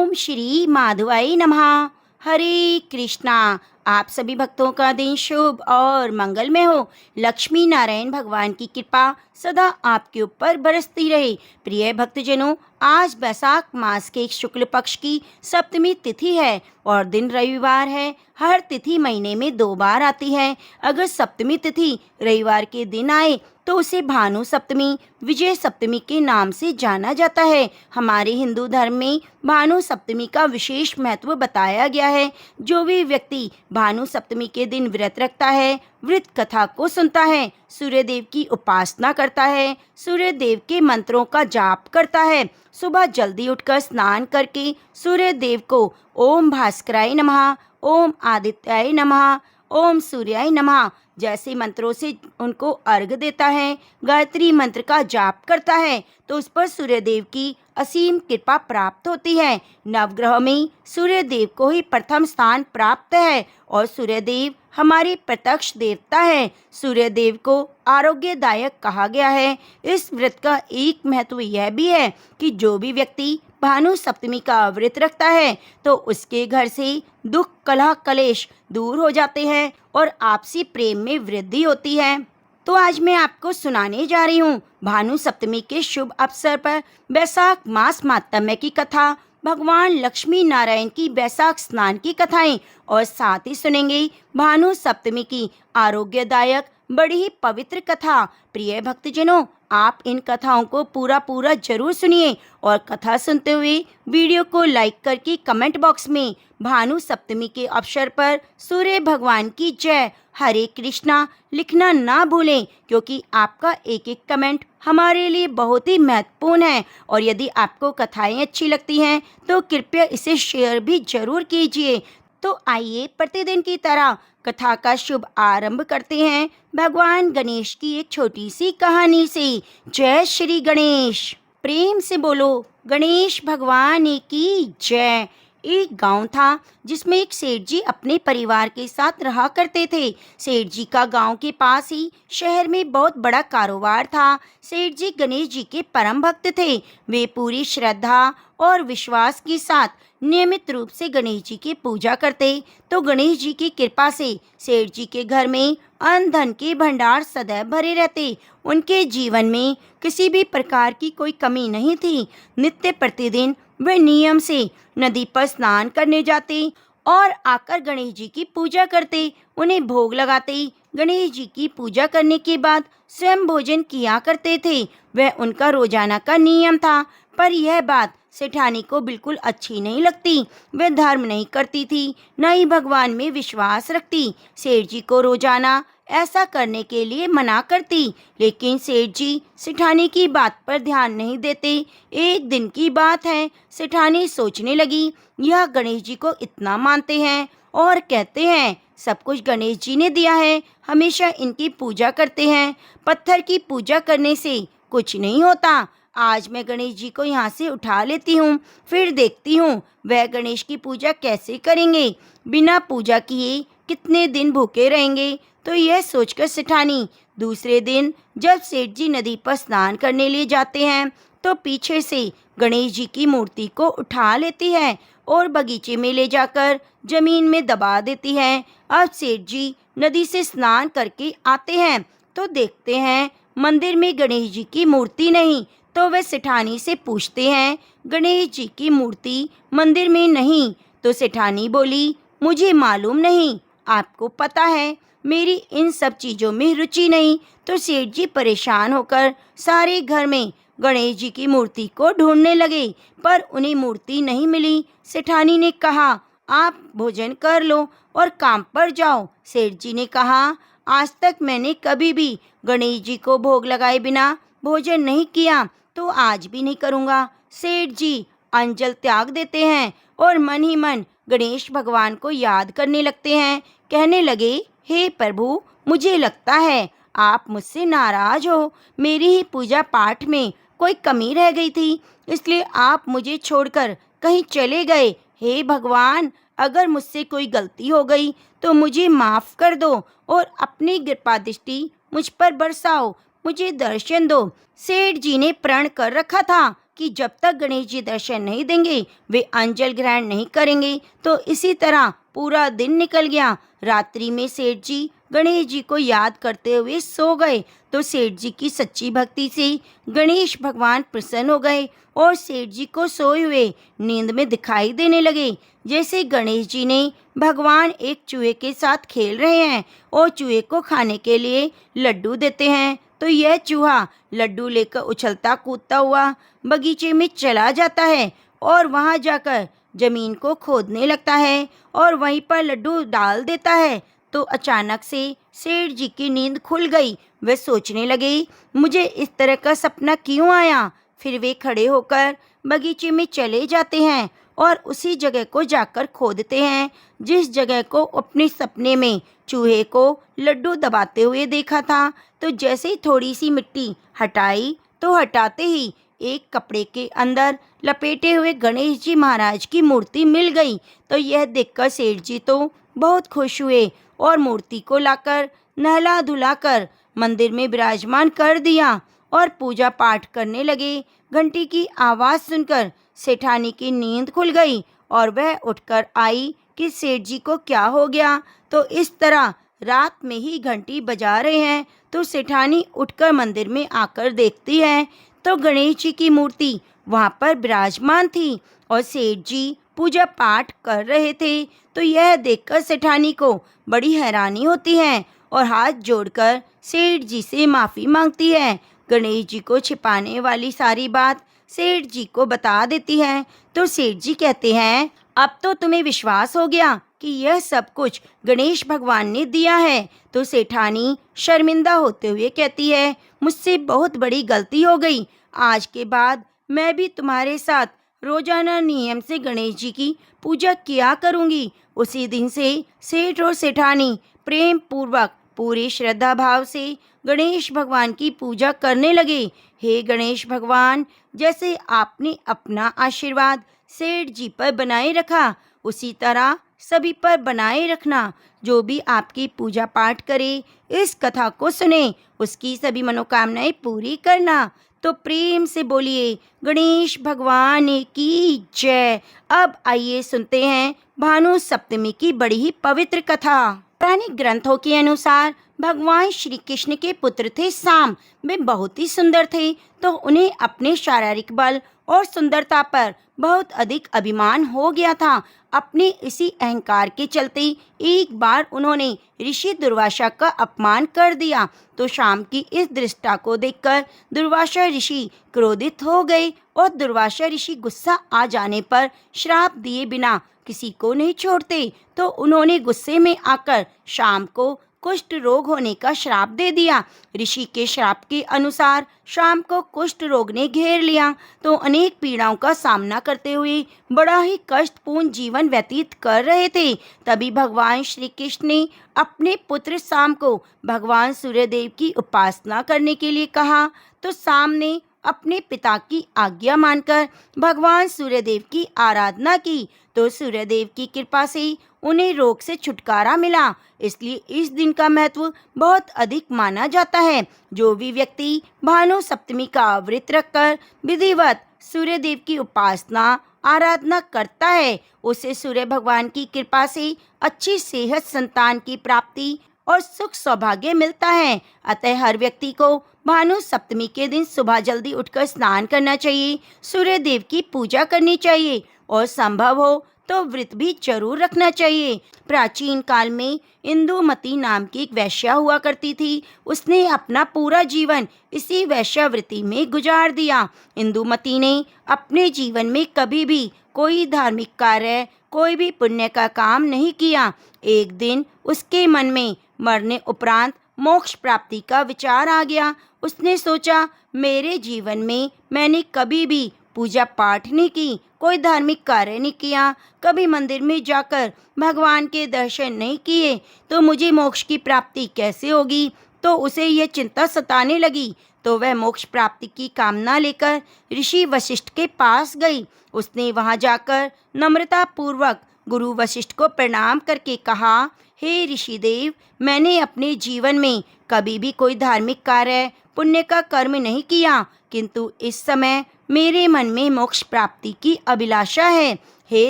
ओम श्री माधवाय नमः। हरे कृष्णा। आप सभी भक्तों का दिन शुभ और मंगलमय हो। लक्ष्मी नारायण भगवान की कृपा सदा आपके ऊपर बरसती रहे। प्रिय भक्तजनों, आज बैसाख मास के शुक्ल पक्ष की सप्तमी तिथि है और दिन रविवार है। हर तिथि महीने में 2 बार आती है। अगर सप्तमी तिथि रविवार के दिन आए तो उसे भानु सप्तमी, विजय सप्तमी के नाम से जाना जाता है। हमारे हिंदू धर्म में भानु सप्तमी का विशेष महत्व बताया गया है। जो भी व्यक्ति भानु सप्तमी के दिन व्रत रखता है, व्रत कथा को सुनता है, सूर्य देव की उपासना करता है, सूर्य देव के मंत्रों का जाप करता है, सुबह जल्दी उठकर स्नान करके सूर्य देव को ओम भास्कराय नमः, ओम आदित्याय नमः, ओम सूर्याय नमः जैसे मंत्रों से उनको अर्घ देता है, गायत्री मंत्र का जाप करता है तो उस पर सूर्य देव की असीम कृपा प्राप्त होती है। नवग्रह में सूर्य देव को ही प्रथम स्थान प्राप्त है और सूर्य देव हमारे प्रत्यक्ष देवता है। सूर्य देव को आरोग्यदायक कहा गया है। इस व्रत का एक महत्व यह भी है कि जो भी व्यक्ति भानु सप्तमी का व्रत रखता है तो उसके घर से दुख कलह कलेश दूर हो जाते हैं और आपसी प्रेम में वृद्धि होती है। तो आज मैं आपको सुनाने जा रही हूँ भानु सप्तमी के शुभ अवसर पर बैसाख मास माहात्म्य की कथा, भगवान लक्ष्मी नारायण की बैसाख स्नान की कथाएं और साथ ही सुनेंगे भानु सप्तमी की आरोग्यदायक बड़ी ही पवित्र कथा। प्रिय भक्तजनों, आप इन कथाओं को पूरा जरूर सुनिए और कथा सुनते हुए वीडियो को लाइक करके कमेंट बॉक्स में भानु सप्तमी के अवसर पर सूर्य भगवान की जय हरे कृष्णा लिखना ना भूलें, क्योंकि आपका एक एक कमेंट हमारे लिए बहुत ही महत्वपूर्ण है। और यदि आपको कथाएं अच्छी लगती हैं तो कृपया इसे शेयर भी जरूर कीजिए। तो आइए प्रतिदिन की तरह कथा का शुभ आरंभ करते हैं भगवान गणेश की एक छोटी सी कहानी से। जय श्री गणेश। प्रेम से बोलो गणेश भगवान की जय। एक गांव था जिसमें एक सेठ जी अपने परिवार के साथ रहा करते थे। सेठ जी का गांव के पास ही शहर में बहुत बड़ा कारोबार था। सेठ जी गणेश जी के परम भक्त थे। वे पूरी श्रद्धा और विश्वास के साथ नियमित रूप से गणेश जी की पूजा करते। तो गणेश जी की कृपा से सेठ जी के घर में अन्न धन के भंडार सदैव भरे रहते। उनके जीवन में किसी भी प्रकार की कोई कमी नहीं थी। नित्य प्रतिदिन वे नियम से नदी पर स्नान करने जाते और आकर गणेश जी की पूजा करते, उन्हें भोग लगाते। गणेश जी की पूजा करने के बाद स्वयं भोजन किया करते थे। वह उनका रोजाना का नियम था। पर यह बात सेठानी को बिल्कुल अच्छी नहीं लगती। वह धर्म नहीं करती थी, न ही भगवान में विश्वास रखती। सेठ जी को रोजाना ऐसा करने के लिए मना करती, लेकिन सेठ जी सेठानी की बात पर ध्यान नहीं देते। एक दिन की बात है, सेठानी सोचने लगी, यह गणेश जी को इतना मानते हैं और कहते हैं सब कुछ गणेश जी ने दिया है, हमेशा इनकी पूजा करते हैं। पत्थर की पूजा करने से कुछ नहीं होता। आज मैं गणेश जी को यहाँ से उठा लेती हूँ, फिर देखती हूँ वह गणेश की पूजा कैसे करेंगे। बिना पूजा किए कितने दिन भूखे रहेंगे। तो यह सोचकर सेठानी दूसरे दिन जब सेठ जी नदी पर स्नान करने लिए जाते हैं तो पीछे से गणेश जी की मूर्ति को उठा लेती है और बगीचे में ले जाकर जमीन में दबा देती है। अब सेठ जी नदी से स्नान करके आते हैं तो देखते हैं मंदिर में गणेश जी की मूर्ति नहीं। तो वे सेठानी से पूछते हैं, गणेश जी की मूर्ति मंदिर में नहीं। तो सेठानी बोली, मुझे मालूम नहीं, आपको पता है मेरी इन सब चीज़ों में रुचि नहीं। तो सेठ जी परेशान होकर सारे घर में गणेश जी की मूर्ति को ढूंढने लगे, पर उन्हें मूर्ति नहीं मिली। सेठानी ने कहा, आप भोजन कर लो और काम पर जाओ। सेठ जी ने कहा, आज तक मैंने कभी भी गणेश जी को भोग लगाए बिना भोजन नहीं किया, तो आज भी नहीं करूँगा। सेठ जी अंजल त्याग देते हैं और मन ही मन गणेश भगवान को याद करने लगते हैं। कहने लगे, हे प्रभु, मुझे लगता है आप मुझसे नाराज हो। मेरी ही पूजा पाठ में कोई कमी रह गई थी, इसलिए आप मुझे छोड़कर कहीं चले गए। हे भगवान, अगर मुझसे कोई गलती हो गई तो मुझे माफ़ कर दो और अपनी कृपा दृष्टि मुझ पर बरसाओ, मुझे दर्शन दो। सेठ जी ने प्रण कर रखा था कि जब तक गणेश जी दर्शन नहीं देंगे वे अन्न जल ग्रहण नहीं करेंगे। तो इसी तरह पूरा दिन निकल गया। रात्रि में सेठ जी गणेश जी को याद करते हुए सो गए। तो सेठ जी की सच्ची भक्ति से गणेश भगवान प्रसन्न हो गए और सेठ जी को सोए हुए नींद में दिखाई देने लगे। जैसे गणेश जी ने भगवान एक चूहे के साथ खेल रहे हैं और चूहे को खाने के लिए लड्डू देते हैं, तो यह चूहा लड्डू लेकर उछलता कूदता हुआ बगीचे में चला जाता है और वहां जाकर जमीन को खोदने लगता है और वहीं पर लड्डू डाल देता है। तो अचानक से सेठ जी की नींद खुल गई। वे सोचने लगे, मुझे इस तरह का सपना क्यों आया। फिर वे खड़े होकर बगीचे में चले जाते हैं और उसी जगह को जाकर खोदते हैं जिस जगह को अपने सपने में चूहे को लड्डू दबाते हुए देखा था। तो जैसे ही थोड़ी सी मिट्टी हटाई तो हटाते ही एक कपड़े के अंदर लपेटे हुए गणेश जी महाराज की मूर्ति मिल गई। तो यह देखकर सेठ जी तो बहुत खुश हुए और मूर्ति को लाकर नहला धुलाकर मंदिर में विराजमान कर दिया और पूजा पाठ करने लगे। घंटी की आवाज़ सुनकर सेठानी की नींद खुल गई और वह उठकर आई कि सेठ जी को क्या हो गया। तो इस तरह रात में ही घंटी बजा रहे हैं। तो सेठानी उठकर मंदिर में आकर देखती है तो गणेश जी की मूर्ति वहाँ पर विराजमान थी और सेठ जी पूजा पाठ कर रहे थे। तो यह देखकर सेठानी को बड़ी हैरानी होती है और हाथ जोड़कर सेठ जी से माफ़ी मांगती है। गणेश जी को छिपाने वाली सारी बात सेठ जी को बता देती है। तो सेठ जी कहते हैं, अब तो तुम्हें विश्वास हो गया कि यह सब कुछ गणेश भगवान ने दिया है। तो सेठानी शर्मिंदा होते हुए कहती है, मुझसे बहुत बड़ी गलती हो गई। आज के बाद मैं भी तुम्हारे साथ रोजाना नियम से गणेश जी की पूजा किया करूंगी। उसी दिन से सेठ और सेठानी प्रेम पूर्वक पूरी श्रद्धा भाव से गणेश भगवान की पूजा करने लगे। हे गणेश भगवान, जैसे आपने अपना आशीर्वाद सेठ जी पर बनाए रखा उसी तरह सभी पर बनाए रखना। जो भी आपकी पूजा पाठ करे, इस कथा को सुने, उसकी सभी मनोकामनाएं पूरी करना। तो प्रेम से बोलिए गणेश भगवान की जय। अब आइए सुनते हैं भानु सप्तमी की बड़ी ही पवित्र कथा। पौराणिक ग्रंथों के अनुसार भगवान श्री कृष्ण के पुत्र थे साम। वे बहुत ही सुंदर थे, तो उन्हें अपने शारीरिक बल और सुंदरता पर बहुत अधिक अभिमान हो गया था। अपने इसी अहंकार के चलते एक बार उन्होंने ऋषि दुर्वासा का अपमान कर दिया। तो शाम की इस दृष्टा को देखकर दुर्वासा ऋषि क्रोधित हो गए और दुर्वासा ऋषि गुस्सा आ जाने पर श्राप दिए बिना किसी को नहीं छोड़ते। तो उन्होंने गुस्से में आकर शाम को कुष्ठ रोग होने का श्राप दे दिया। ऋषि के श्राप के अनुसार शाम को कुष्ठ रोग ने घेर लिया। तो अनेक पीड़ाओं का सामना करते हुए बड़ा ही कष्टपूर्ण जीवन व्यतीत कर रहे थे। तभी भगवान श्री कृष्ण ने अपने पुत्र शाम को भगवान सूर्यदेव की उपासना करने के लिए कहा। तो शाम ने अपने पिता की आज्ञा मानकर भगवान सूर्यदेव की आराधना की। तो सूर्यदेव की कृपा से उन्हें रोग से छुटकारा मिला। इसलिए इस दिन का महत्व बहुत अधिक माना जाता है। जो भी व्यक्ति भानु सप्तमी का व्रत रखकर विधिवत सूर्यदेव की उपासना आराधना करता है, उसे सूर्य भगवान की कृपा से अच्छी सेहत, संतान की प्राप्ति और सुख सौभाग्य मिलता है। अतः हर व्यक्ति को भानु सप्तमी के दिन सुबह जल्दी उठकर स्नान करना चाहिए, सूर्य देव की पूजा करनी चाहिए और संभव हो तो व्रत भी जरूर रखना चाहिए। प्राचीन काल में इंदुमती नाम की एक वैश्या हुआ करती थी। उसने अपना पूरा जीवन इसी वैश्यावृत्ति में गुजार दिया। इंदुमती ने अपने जीवन में कभी भी कोई धार्मिक कार्य, कोई भी पुण्य का काम नहीं किया। एक दिन उसके मन में मरने उपरांत मोक्ष प्राप्ति का विचार आ गया। उसने सोचा, मेरे जीवन में मैंने कभी भी पूजा पाठ नहीं की, कोई धार्मिक कार्य नहीं किया, कभी मंदिर में जाकर भगवान के दर्शन नहीं किए, तो मुझे मोक्ष की प्राप्ति कैसे होगी। तो उसे यह चिंता सताने लगी। तो वह मोक्ष प्राप्ति की कामना लेकर ऋषि वशिष्ठ के पास गई। उसने वहां जाकर नम्रता पूर्वक गुरु वशिष्ठ को प्रणाम करके कहा, हे ऋषिदेव, मैंने अपने जीवन में कभी भी कोई धार्मिक कार्य, पुण्य का कर्म नहीं किया, किंतु इस समय मेरे मन में मोक्ष प्राप्ति की अभिलाषा है। हे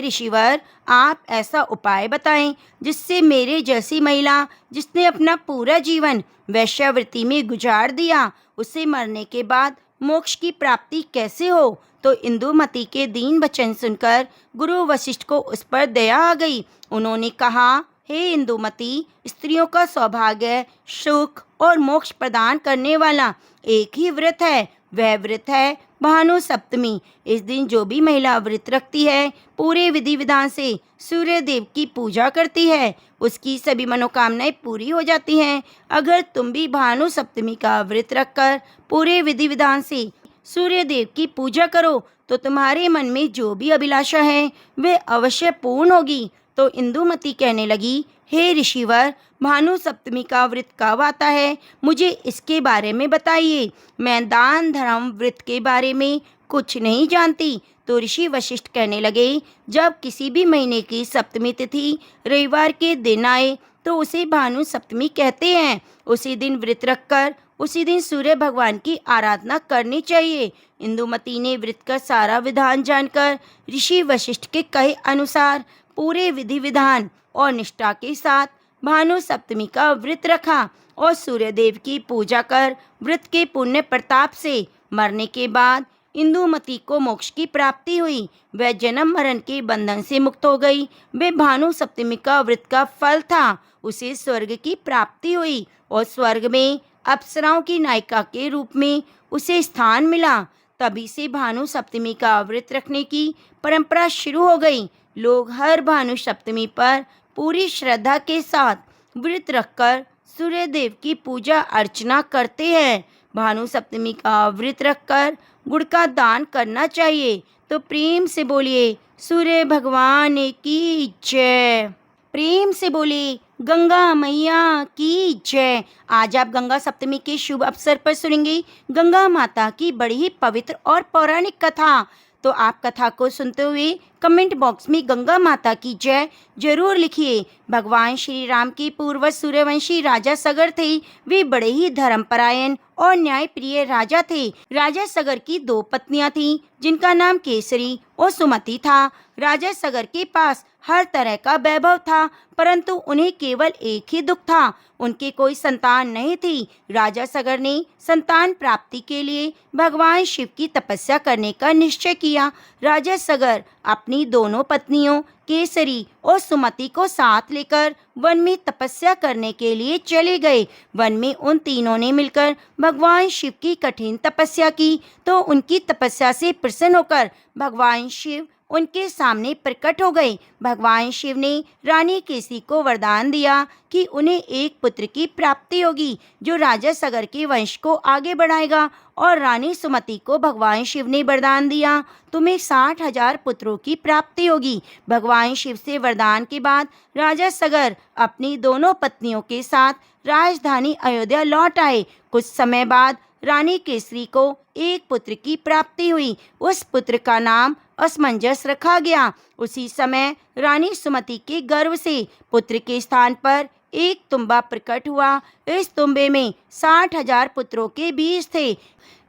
ऋषिवर, आप ऐसा उपाय बताएं जिससे मेरे जैसी महिला जिसने अपना पूरा जीवन वैश्यावृत्ति में गुजार दिया, उसे मरने के बाद मोक्ष की प्राप्ति कैसे हो। तो इंदुमती के दीन वचन सुनकर गुरु वशिष्ठ को उस पर दया आ गई। उन्होंने कहा, हे इंदुमती, स्त्रियों का सौभाग्य, सुख और मोक्ष प्रदान करने वाला एक ही व्रत है। वह व्रत है भानु सप्तमी। इस दिन जो भी महिला व्रत रखती है, पूरे विधि विधान से सूर्य देव की पूजा करती है, उसकी सभी मनोकामनाएं पूरी हो जाती हैं। अगर तुम भी भानु सप्तमी का व्रत रखकर पूरे विधि विधान से सूर्य देव की पूजा करो तो तुम्हारे मन में जो भी अभिलाषा है वह अवश्य पूर्ण होगी। तो इंदुमती कहने लगी, हे ऋषिवर, भानु सप्तमी का व्रत कब आता है, मुझे इसके बारे में बताइए। मैं दान धर्म व्रत के बारे में कुछ नहीं जानती। तो ऋषि वशिष्ठ कहने लगे, जब किसी भी महीने की सप्तमी तिथि रविवार के दिन आए तो उसे भानु सप्तमी कहते हैं। उसी दिन व्रत रखकर उसी दिन सूर्य भगवान की आराधना करनी चाहिए। इंदुमती ने व्रत का सारा विधान जानकर ऋषि वशिष्ठ के कहे अनुसार पूरे विधि विधान और निष्ठा के साथ भानु सप्तमी का व्रत रखा और सूर्य देव की पूजा कर व्रत के पुण्य प्रताप से मरने के बाद इंदुमती को मोक्ष की प्राप्ति हुई। वह जन्म मरण के बंधन से मुक्त हो गई। वह भानु सप्तमी का व्रत का फल था। उसे स्वर्ग की प्राप्ति हुई और स्वर्ग में अप्सराओं की नायिका के रूप में उसे स्थान मिला। तभी से भानु सप्तमी का व्रत रखने की परंपरा शुरू हो गई। लोग हर भानु सप्तमी पर पूरी श्रद्धा के साथ व्रत रखकर सूर्य देव की पूजा अर्चना करते हैं। भानु सप्तमी का व्रत रखकर गुड़ का दान करना चाहिए। तो प्रेम से बोलिए सूर्य भगवान की जय। प्रेम से बोलिए गंगा मैया की जय। आज आप गंगा सप्तमी के शुभ अवसर पर सुनेंगे गंगा माता की बड़ी ही पवित्र और पौराणिक कथा। तो आप कथा को सुनते हुए कमेंट बॉक्स में गंगा माता की जय जरूर लिखिए। भगवान श्री राम के पूर्वज सूर्यवंशी राजा सगर थे। वे बड़े ही धर्मपरायण और न्यायप्रिय राजा थे। राजा सगर की 2 पत्नियां थीं, जिनका नाम केसरी और सुमति था। राजा सगर के पास हर तरह का वैभव था, परंतु उन्हें केवल एक ही दुख था, उनकी कोई संतान नहीं थी। राजा सगर ने संतान प्राप्ति के लिए भगवान शिव की तपस्या करने का निश्चय किया। राजा सगर अपनी दोनों पत्नियों केसरी और सुमति को साथ लेकर वन में तपस्या करने के लिए चले गए। वन में उन तीनों ने मिलकर भगवान शिव की कठिन तपस्या की। तो उनकी तपस्या से प्रसन्न होकर भगवान शिव उनके सामने प्रकट हो गए। भगवान शिव ने रानी केसरी को वरदान दिया कि उन्हें एक पुत्र की प्राप्ति होगी जो राजा सगर के वंश को आगे बढ़ाएगा। और रानी सुमति को भगवान शिव ने वरदान दिया, तुम्हें 60,000 पुत्रों की प्राप्ति होगी। भगवान शिव से वरदान के बाद राजा सगर अपनी दोनों पत्नियों के साथ राजधानी अयोध्या लौट आए। कुछ समय बाद रानी केसरी को एक पुत्र की प्राप्ति हुई। उस पुत्र का नाम असमंजस रखा गया। उसी समय रानी सुमति के गर्भ से पुत्र के स्थान पर एक तुम्बा प्रकट हुआ। इस तुम्बे में 60,000 पुत्रों के बीज थे।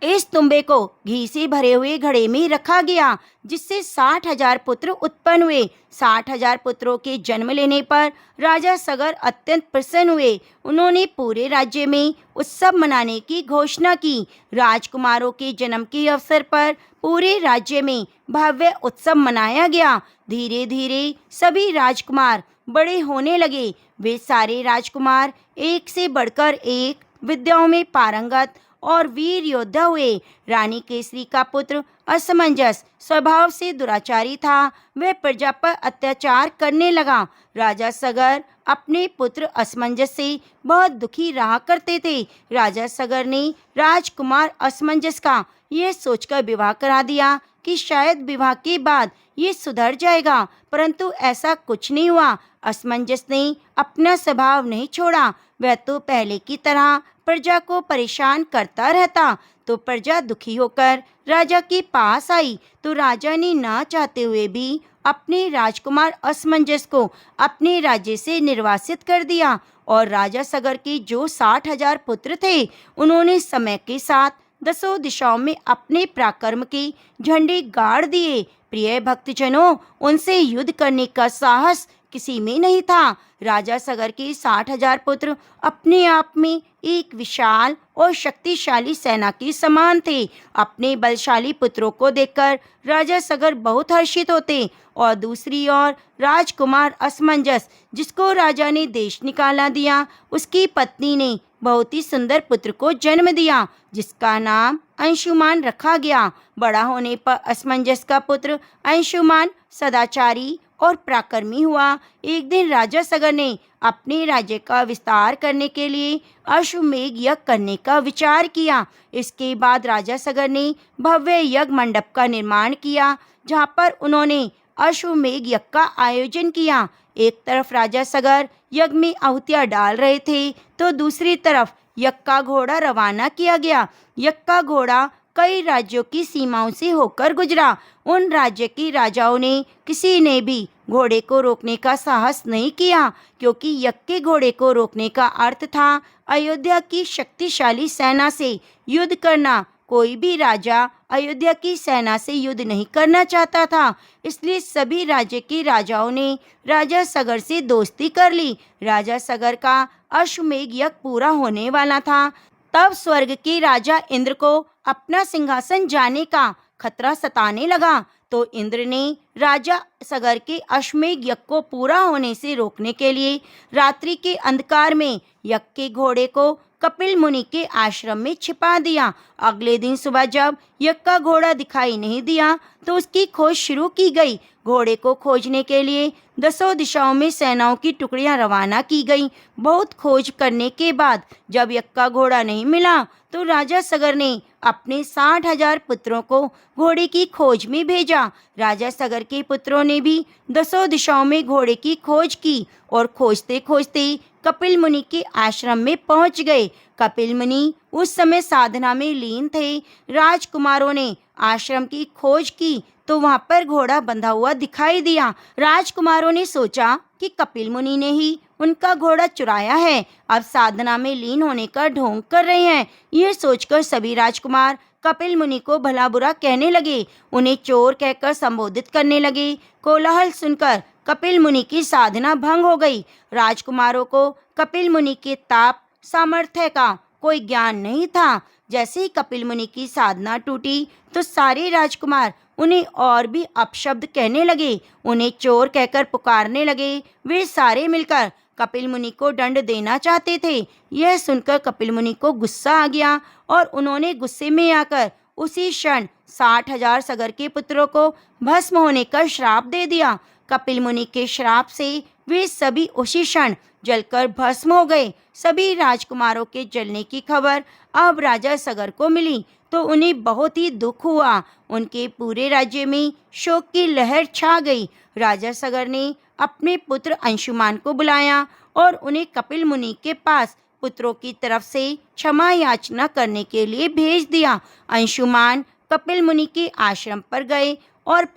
इस तुम्बे को घी से भरे हुए घड़े में रखा गया, जिससे 60,000 पुत्र उत्पन्न हुए। 60,000 पुत्रों के जन्म लेने पर राजा सगर अत्यंत प्रसन्न हुए। उन्होंने पूरे राज्य में उत्सव मनाने की घोषणा की। राजकुमारों के जन्म के अवसर पर पूरे राज्य में भव्य उत्सव मनाया गया। धीरे धीरे सभी राजकुमार बड़े होने लगे। वे सारे राजकुमार एक से बढ़कर एक विद्याओं में पारंगत और वीर योद्धा हुए। रानी केसरी का पुत्र असमंजस स्वभाव से दुराचारी था। वह प्रजा पर अत्याचार करने लगा। राजा सगर अपने पुत्र असमंजस से बहुत दुखी रहा करते थे। राजा सगर ने राजकुमार असमंजस का यह सोचकर विवाह करा दिया कि शायद विवाह के बाद ये सुधर जाएगा, परंतु ऐसा कुछ नहीं हुआ। असमंजस ने अपना स्वभाव नहीं छोड़ा। वह तो पहले की तरह प्रजा को परेशान करता रहता। तो प्रजा दुखी होकर राजा के पास आई। तो राजा ने ना चाहते हुए भी अपने राजकुमार असमंजस को अपने राज्य से निर्वासित कर दिया। और राजा सगर के जो 60,000 पुत्र थे, उन्होंने समय के साथ दसों दिशाओं में अपने पराक्रम के झंडे गाड़ दिए। प्रिय भक्तजनों, उनसे युद्ध करने का साहस किसी में नहीं था। राजा सगर के 60,000 पुत्र अपने आप में एक विशाल और शक्तिशाली सेना के समान थे। अपने बलशाली पुत्रों को देखकर राजा सगर बहुत हर्षित होते और दूसरी ओर राजकुमार असमंजस, जिसको राजा ने देश निकाला दिया, उसकी पत्नी ने बहुत ही सुंदर पुत्र को जन्म दिया, जिसका नाम अंशुमान रखा गया। बड़ा होने पर असमंजस का पुत्र अंशुमान सदाचारी और पराक्रमी हुआ। एक दिन राजा सगर ने अपने राज्य का विस्तार करने के लिए अश्वमेध यज्ञ करने का विचार किया। इसके बाद राजा सगर ने भव्य यज्ञ मंडप का निर्माण किया, जहाँ पर उन्होंने अश्वमेध यज्ञ का आयोजन किया। एक तरफ राजा सगर यज्ञ में आहुतियाँ डाल रहे थे, तो दूसरी तरफ यज्ञ का घोड़ा रवाना किया गया। यज्ञ का घोड़ा कई राज्यों की सीमाओं से होकर गुजरा। उन राज्य के राजाओं ने किसी ने भी घोड़े को रोकने का साहस नहीं किया, क्योंकि यज्ञ के घोड़े को रोकने का अर्थ था अयोध्या की शक्तिशाली सेना से युद्ध करना। कोई भी राजा अयोध्या की सेना से युद्ध नहीं करना चाहता था, इसलिए सभी राज्य के राजाओं ने राजा सगर से दोस्ती कर ली। राजा सगर का अश्वमेध यज्ञ पूरा होने वाला था, तब स्वर्ग के राजा इंद्र को अपना सिंहासन जाने का खतरा सताने लगा। तो इंद्र ने राजा सगर के अश्वमेध यज्ञ को पूरा होने से रोकने के लिए रात्रि के अंधकार में यज्ञ के घोड़े को कपिल मुनि के आश्रम में छिपा दिया। अगले दिन सुबह जब यज्ञ का घोड़ा दिखाई नहीं दिया, तो उसकी खोज शुरू की गई। घोड़े को खोजने के लिए दसों दिशाओं में सेनाओं की टुकड़ियां रवाना की गईं। बहुत खोज करने के बाद जब यज्ञ का घोड़ा नहीं मिला, तो राजा सगर ने अपने 60,000 पुत्रों को घोड़े की खोज में भेजा। राजा सगर के पुत्रों ने भी दसों दिशाओं में घोड़े की खोज की और खोजते खोजते कपिल मुनि के आश्रम में पहुंच गए। कपिल मुनि उस समय साधना में लीन थे। राजकुमारों ने आश्रम की खोज की तो वहां पर घोड़ा बंधा हुआ दिखाई दिया। राजकुमारों ने सोचा कि कपिल मुनि ने ही उनका घोड़ा चुराया है, अब साधना में लीन होने का ढोंग कर रहे हैं। यह सोचकर सभी राजकुमार कपिल मुनि को भला बुरा कहने लगे, उन्हें चोर कहकर संबोधित करने लगे। कोलाहल सुनकर कपिल मुनि की साधना भंग हो गई। राजकुमारों को कपिल मुनि के ताप सामर्थ्य का कोई ज्ञान नहीं था। जैसे ही कपिल मुनि की साधना टूटी, तो सारे राजकुमार उन्हें और भी अपशब्द कहने लगे, उन्हें चोर कहकर पुकारने लगे। वे सारे मिलकर कपिल मुनि को दंड देना चाहते थे। यह सुनकर कपिल मुनि को गुस्सा आ गया और उन्होंने गुस्से में आकर उसी क्षण 60,000 सगर के पुत्रों को भस्म होने का श्राप दे दिया। कपिल मुनि के श्राप से वे सभी उसी क्षण जलकर भस्म हो गए। सभी राजकुमारों के जलने की खबर अब राजा सगर को मिली, तो उन्हें बहुत ही दुख हुआ। उनके पूरे राज्य में शोक की लहर छा गई। राजा सगर ने अपने पुत्र अंशुमान को बुलाया और उन्हें कपिल मुनि के पास पुत्रों की तरफ से क्षमा याचना करने के लिए भेज दिया। अंशुमान कपिल मुनि के आश्रम पर गए और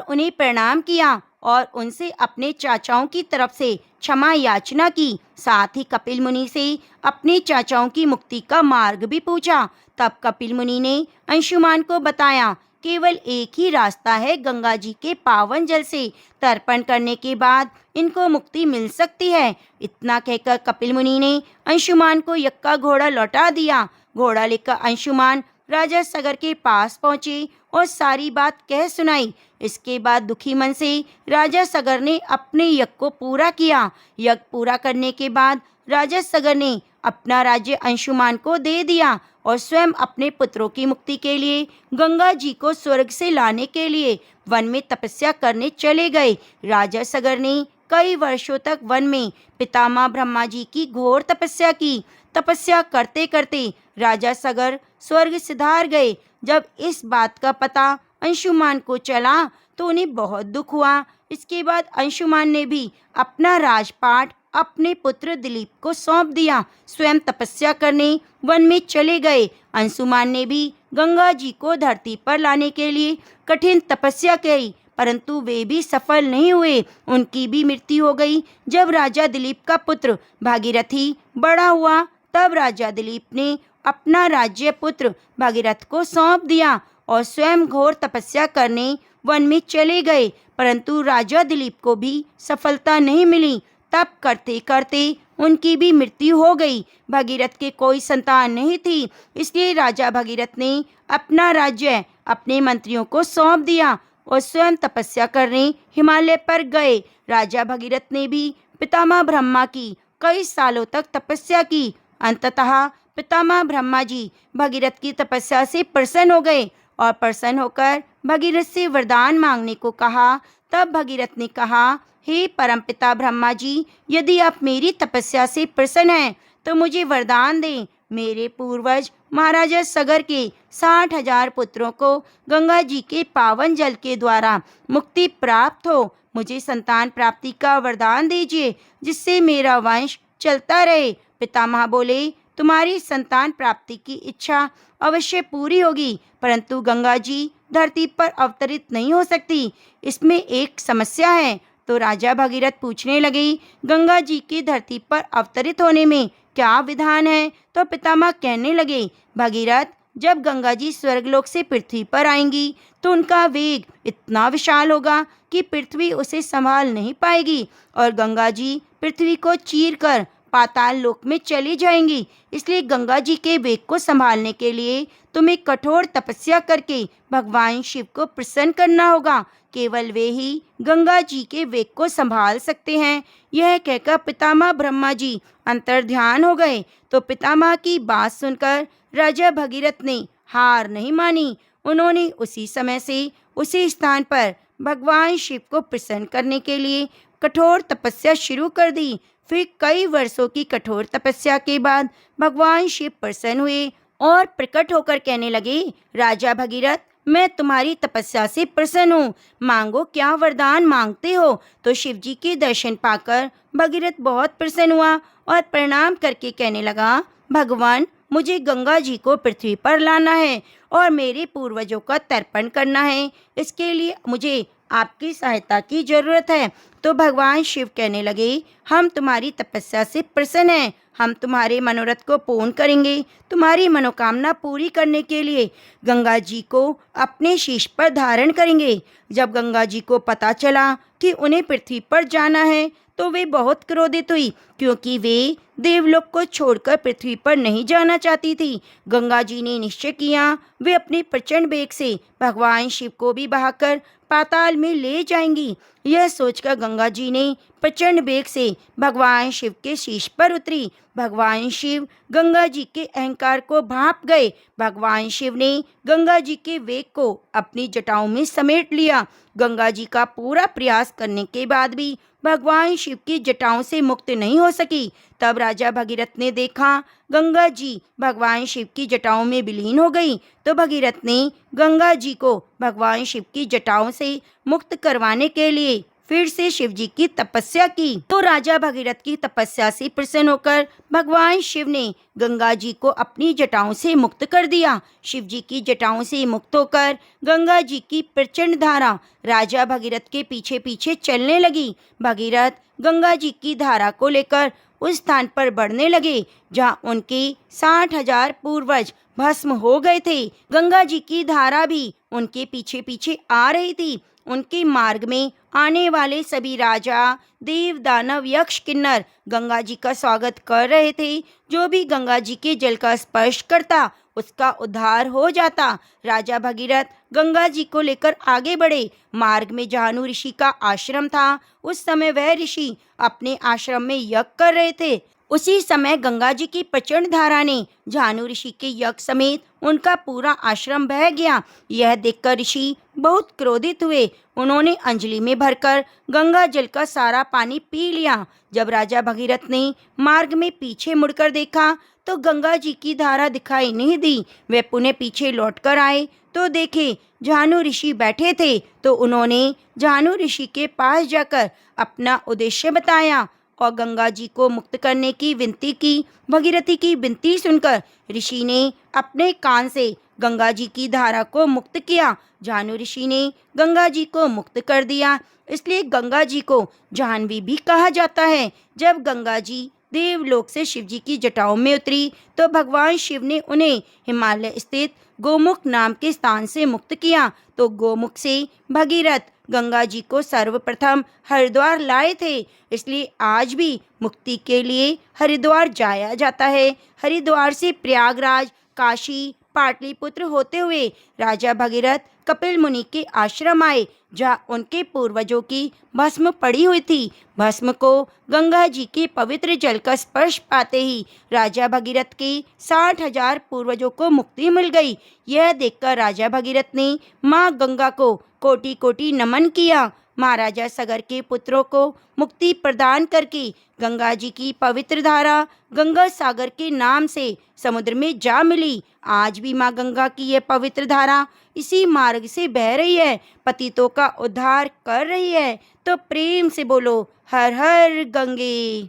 उन्हें प्रणाम किया और उनसे अपने चाचाओं की तरफ से क्षमा याचना की। साथ ही कपिल मुनि से अपने चाचाओं की मुक्ति का मार्ग भी पूछा। तब कपिल मुनि ने अंशुमान को बताया, केवल एक ही रास्ता है, गंगा जी के पावन जल से तर्पण करने के बाद इनको मुक्ति मिल सकती है। इतना कहकर कपिल मुनि ने अंशुमान को यज्ञ का घोड़ा लौटा दिया। घोड़ा लेकर अंशुमान राजा सगर के पास पहुंचे और सारी बात कह सुनाई। इसके बाद दुखी मन से राजा सगर ने अपने यज्ञ को पूरा किया। यज्ञ पूरा करने के बाद राजा सगर ने अपना राज्य अंशुमान को दे दिया और स्वयं अपने पुत्रों की मुक्ति के लिए गंगा जी को स्वर्ग से लाने के लिए वन में तपस्या करने चले गए। राजा सगर ने कई वर्षों तक वन में पितामह ब्रह्मा जी की घोर तपस्या की। तपस्या करते करते राजा सगर स्वर्ग सिधार गए। जब इस बात का पता अंशुमान को चला तो उन्हें बहुत दुख हुआ। इसके बाद अंशुमान ने भी अपना राजपाट अपने पुत्र दिलीप को सौंप दिया। स्वयं तपस्या करने वन में चले गए। अंशुमान ने भी गंगा जी को धरती पर लाने के लिए कठिन तपस्या की, परंतु वे भी सफल नहीं हुए। उनकी भी मृत्यु हो गई। जब राजा दिलीप का पुत्र भागीरथी बड़ा हुआ, तब राजा दिलीप ने अपना राज्य पुत्र भगीरथ को सौंप दिया और स्वयं घोर तपस्या करने वन में चले गए। परंतु राजा दिलीप को भी सफलता नहीं मिली। तप करते करते उनकी भी मृत्यु हो गई। भगीरथ के कोई संतान नहीं थी, इसलिए राजा भगीरथ ने अपना राज्य अपने मंत्रियों को सौंप दिया और स्वयं तपस्या करने हिमालय पर गए। राजा भगीरथ ने भी पितामह ब्रह्मा की कई सालों तक तपस्या की। अंततः पितामह ब्रह्मा जी भगीरथ की तपस्या से प्रसन्न हो गए और प्रसन्न होकर भगीरथ से वरदान मांगने को कहा। तब भगीरथ ने कहा, हे परमपिता ब्रह्मा जी, यदि आप मेरी तपस्या से प्रसन्न हैं तो मुझे वरदान दें। मेरे पूर्वज महाराजा सगर के 60,000 पुत्रों को गंगा जी के पावन जल के द्वारा मुक्ति प्राप्त हो। मुझे संतान प्राप्ति का वरदान दीजिए, जिससे मेरा वंश चलता रहे। पितामह बोले, तुम्हारी संतान प्राप्ति की इच्छा अवश्य पूरी होगी, परंतु गंगा जी धरती पर अवतरित नहीं हो सकती। इसमें एक समस्या है। तो राजा भगीरथ पूछने लगे, गंगा जी की धरती पर अवतरित होने में क्या विधान है? तो पितामह कहने लगे, भगीरथ, जब गंगा जी स्वर्गलोक से पृथ्वी पर आएंगी तो उनका वेग इतना विशाल होगा कि पृथ्वी उसे संभाल नहीं पाएगी और गंगा जी पृथ्वी को चीरकर पाताल लोक में चली जाएंगी। इसलिए गंगा जी के वेग को संभालने के लिए तुम्हें कठोर तपस्या करके भगवान शिव को प्रसन्न करना होगा। केवल वे ही गंगा जी के वेग को संभाल सकते हैं। यह कहकर पितामह ब्रह्मा जी अंतर्ध्यान हो गए। तो पितामह की बात सुनकर राजा भगीरथ ने हार नहीं मानी। उन्होंने उसी समय से उसी स्थान पर भगवान शिव को प्रसन्न करने के लिए कठोर तपस्या शुरू कर दी। फिर कई वर्षों की कठोर तपस्या के बाद भगवान शिव प्रसन्न हुए और प्रकट होकर कहने लगे, राजा भगीरथ, मैं तुम्हारी तपस्या से प्रसन्न हूँ, मांगो क्या वरदान मांगते हो। तो शिव जी के दर्शन पाकर भगीरथ बहुत प्रसन्न हुआ और प्रणाम करके कहने लगा, भगवान, मुझे गंगा जी को पृथ्वी पर लाना है और मेरे पूर्वजों का तर्पण करना है। इसके लिए मुझे आपकी सहायता की जरूरत है। तो भगवान शिव कहने लगे, हम तुम्हारी तपस्या से प्रसन्न हैं। हम तुम्हारे मनोरथ को पूर्ण करेंगे। तुम्हारी मनोकामना पूरी करने के लिए गंगा जी को अपने शीश पर धारण करेंगे। जब गंगा जी को पता चला कि उन्हें पृथ्वी पर जाना है तो वे बहुत क्रोधित हुई, क्योंकि वे देवलोक को छोड़कर पृथ्वी पर नहीं जाना चाहती थी। गंगा जी ने निश्चय किया वे अपने प्रचंड वेग से भगवान शिव को भी बहाकर पाताल में ले जाएंगी। यह सोचकर गंगा जी ने प्रचंड वेग से भगवान शिव के शीश पर उतरी। भगवान शिव गंगा जी के अहंकार को भांप गए। भगवान शिव ने गंगा जी के वेग को अपनी जटाओं में समेट लिया। गंगा जी का पूरा प्रयास करने के बाद भी भगवान शिव की जटाओं से मुक्त नहीं हो सकी। तब राजा भगीरथ ने देखा गंगा जी भगवान शिव की जटाओं में विलीन हो गई। तो भगीरथ ने गंगा जी को भगवान शिव की जटाओं से मुक्त करवाने के लिए फिर से शिव जी की तपस्या की। तो राजा भगीरथ की तपस्या से प्रसन्न होकर भगवान शिव ने गंगा जी को अपनी जटाओं से मुक्त कर दिया। शिव जी की जटाओं से मुक्त होकर गंगा जी की प्रचंड धारा राजा भगीरथ के पीछे पीछे चलने लगी। भगीरथ गंगा जी की धारा को लेकर उस स्थान पर बढ़ने लगे जहाँ उनके 60,000 पूर्वज भस्म हो गए थे। गंगा जी की धारा भी उनके पीछे पीछे आ रही थी। उनके मार्ग में आने वाले सभी राजा, देव, दानव, यक्ष, किन्नर गंगा जी का स्वागत कर रहे थे। जो भी गंगा जी के जल का स्पर्श करता उसका उद्धार हो जाता। राजा भगीरथ गंगा जी को लेकर आगे बढ़े। मार्ग में झानु ऋषि का आश्रम था। उस समय वह ऋषि अपने आश्रम में यज्ञ कर रहे थे। उसी समय गंगा जी की प्रचंड धारा ने झानु ऋषि के यज्ञ समेत उनका पूरा आश्रम बह गया। यह देखकर ऋषि बहुत क्रोधित हुए। उन्होंने अंजलि में भरकर गंगा जल का सारा पानी पी लिया। जब राजा भगीरथ ने मार्ग में पीछे मुड़कर देखा तो गंगा जी की धारा दिखाई नहीं दी। वे पुनः पीछे लौटकर आए तो देखे झानु ऋषि बैठे थे। तो उन्होंने झानु ऋषि के पास जाकर अपना उद्देश्य बताया और गंगा जी को मुक्त करने की विनती की। भगीरथी की विनती सुनकर ऋषि ने अपने कान से गंगा जी की धारा को मुक्त किया। झानु ऋषि ने गंगा जी को मुक्त कर दिया। इसलिए गंगा जी को जाह्नवी भी कहा जाता है। जब गंगा जी देवलोक से शिव जी की जटाओं में उतरी तो भगवान शिव ने उन्हें हिमालय स्थित गोमुख नाम के स्थान से मुक्त किया। तो गोमुख से भगीरथ गंगा जी को सर्वप्रथम हरिद्वार लाए थे। इसलिए आज भी मुक्ति के लिए हरिद्वार जाया जाता है। हरिद्वार से प्रयागराज, काशी, पाटलिपुत्र होते हुए राजा भगीरथ कपिल मुनि के आश्रम आए, जहाँ उनके पूर्वजों की भस्म पड़ी हुई थी। भस्म को गंगा जी के पवित्र जल का स्पर्श पाते ही राजा भगीरथ के 60,000 पूर्वजों को मुक्ति मिल गई। यह देखकर राजा भगीरथ ने माँ गंगा को कोटि कोटि नमन किया। महाराजा सगर के पुत्रों को मुक्ति प्रदान करके गंगा जी की पवित्र धारा गंगा सागर के नाम से समुद्र में जा मिली। आज भी माँ गंगा की यह पवित्र धारा इसी मार्ग से बह रही है, पतितों का उद्धार कर रही है। तो प्रेम से बोलो हर हर गंगे।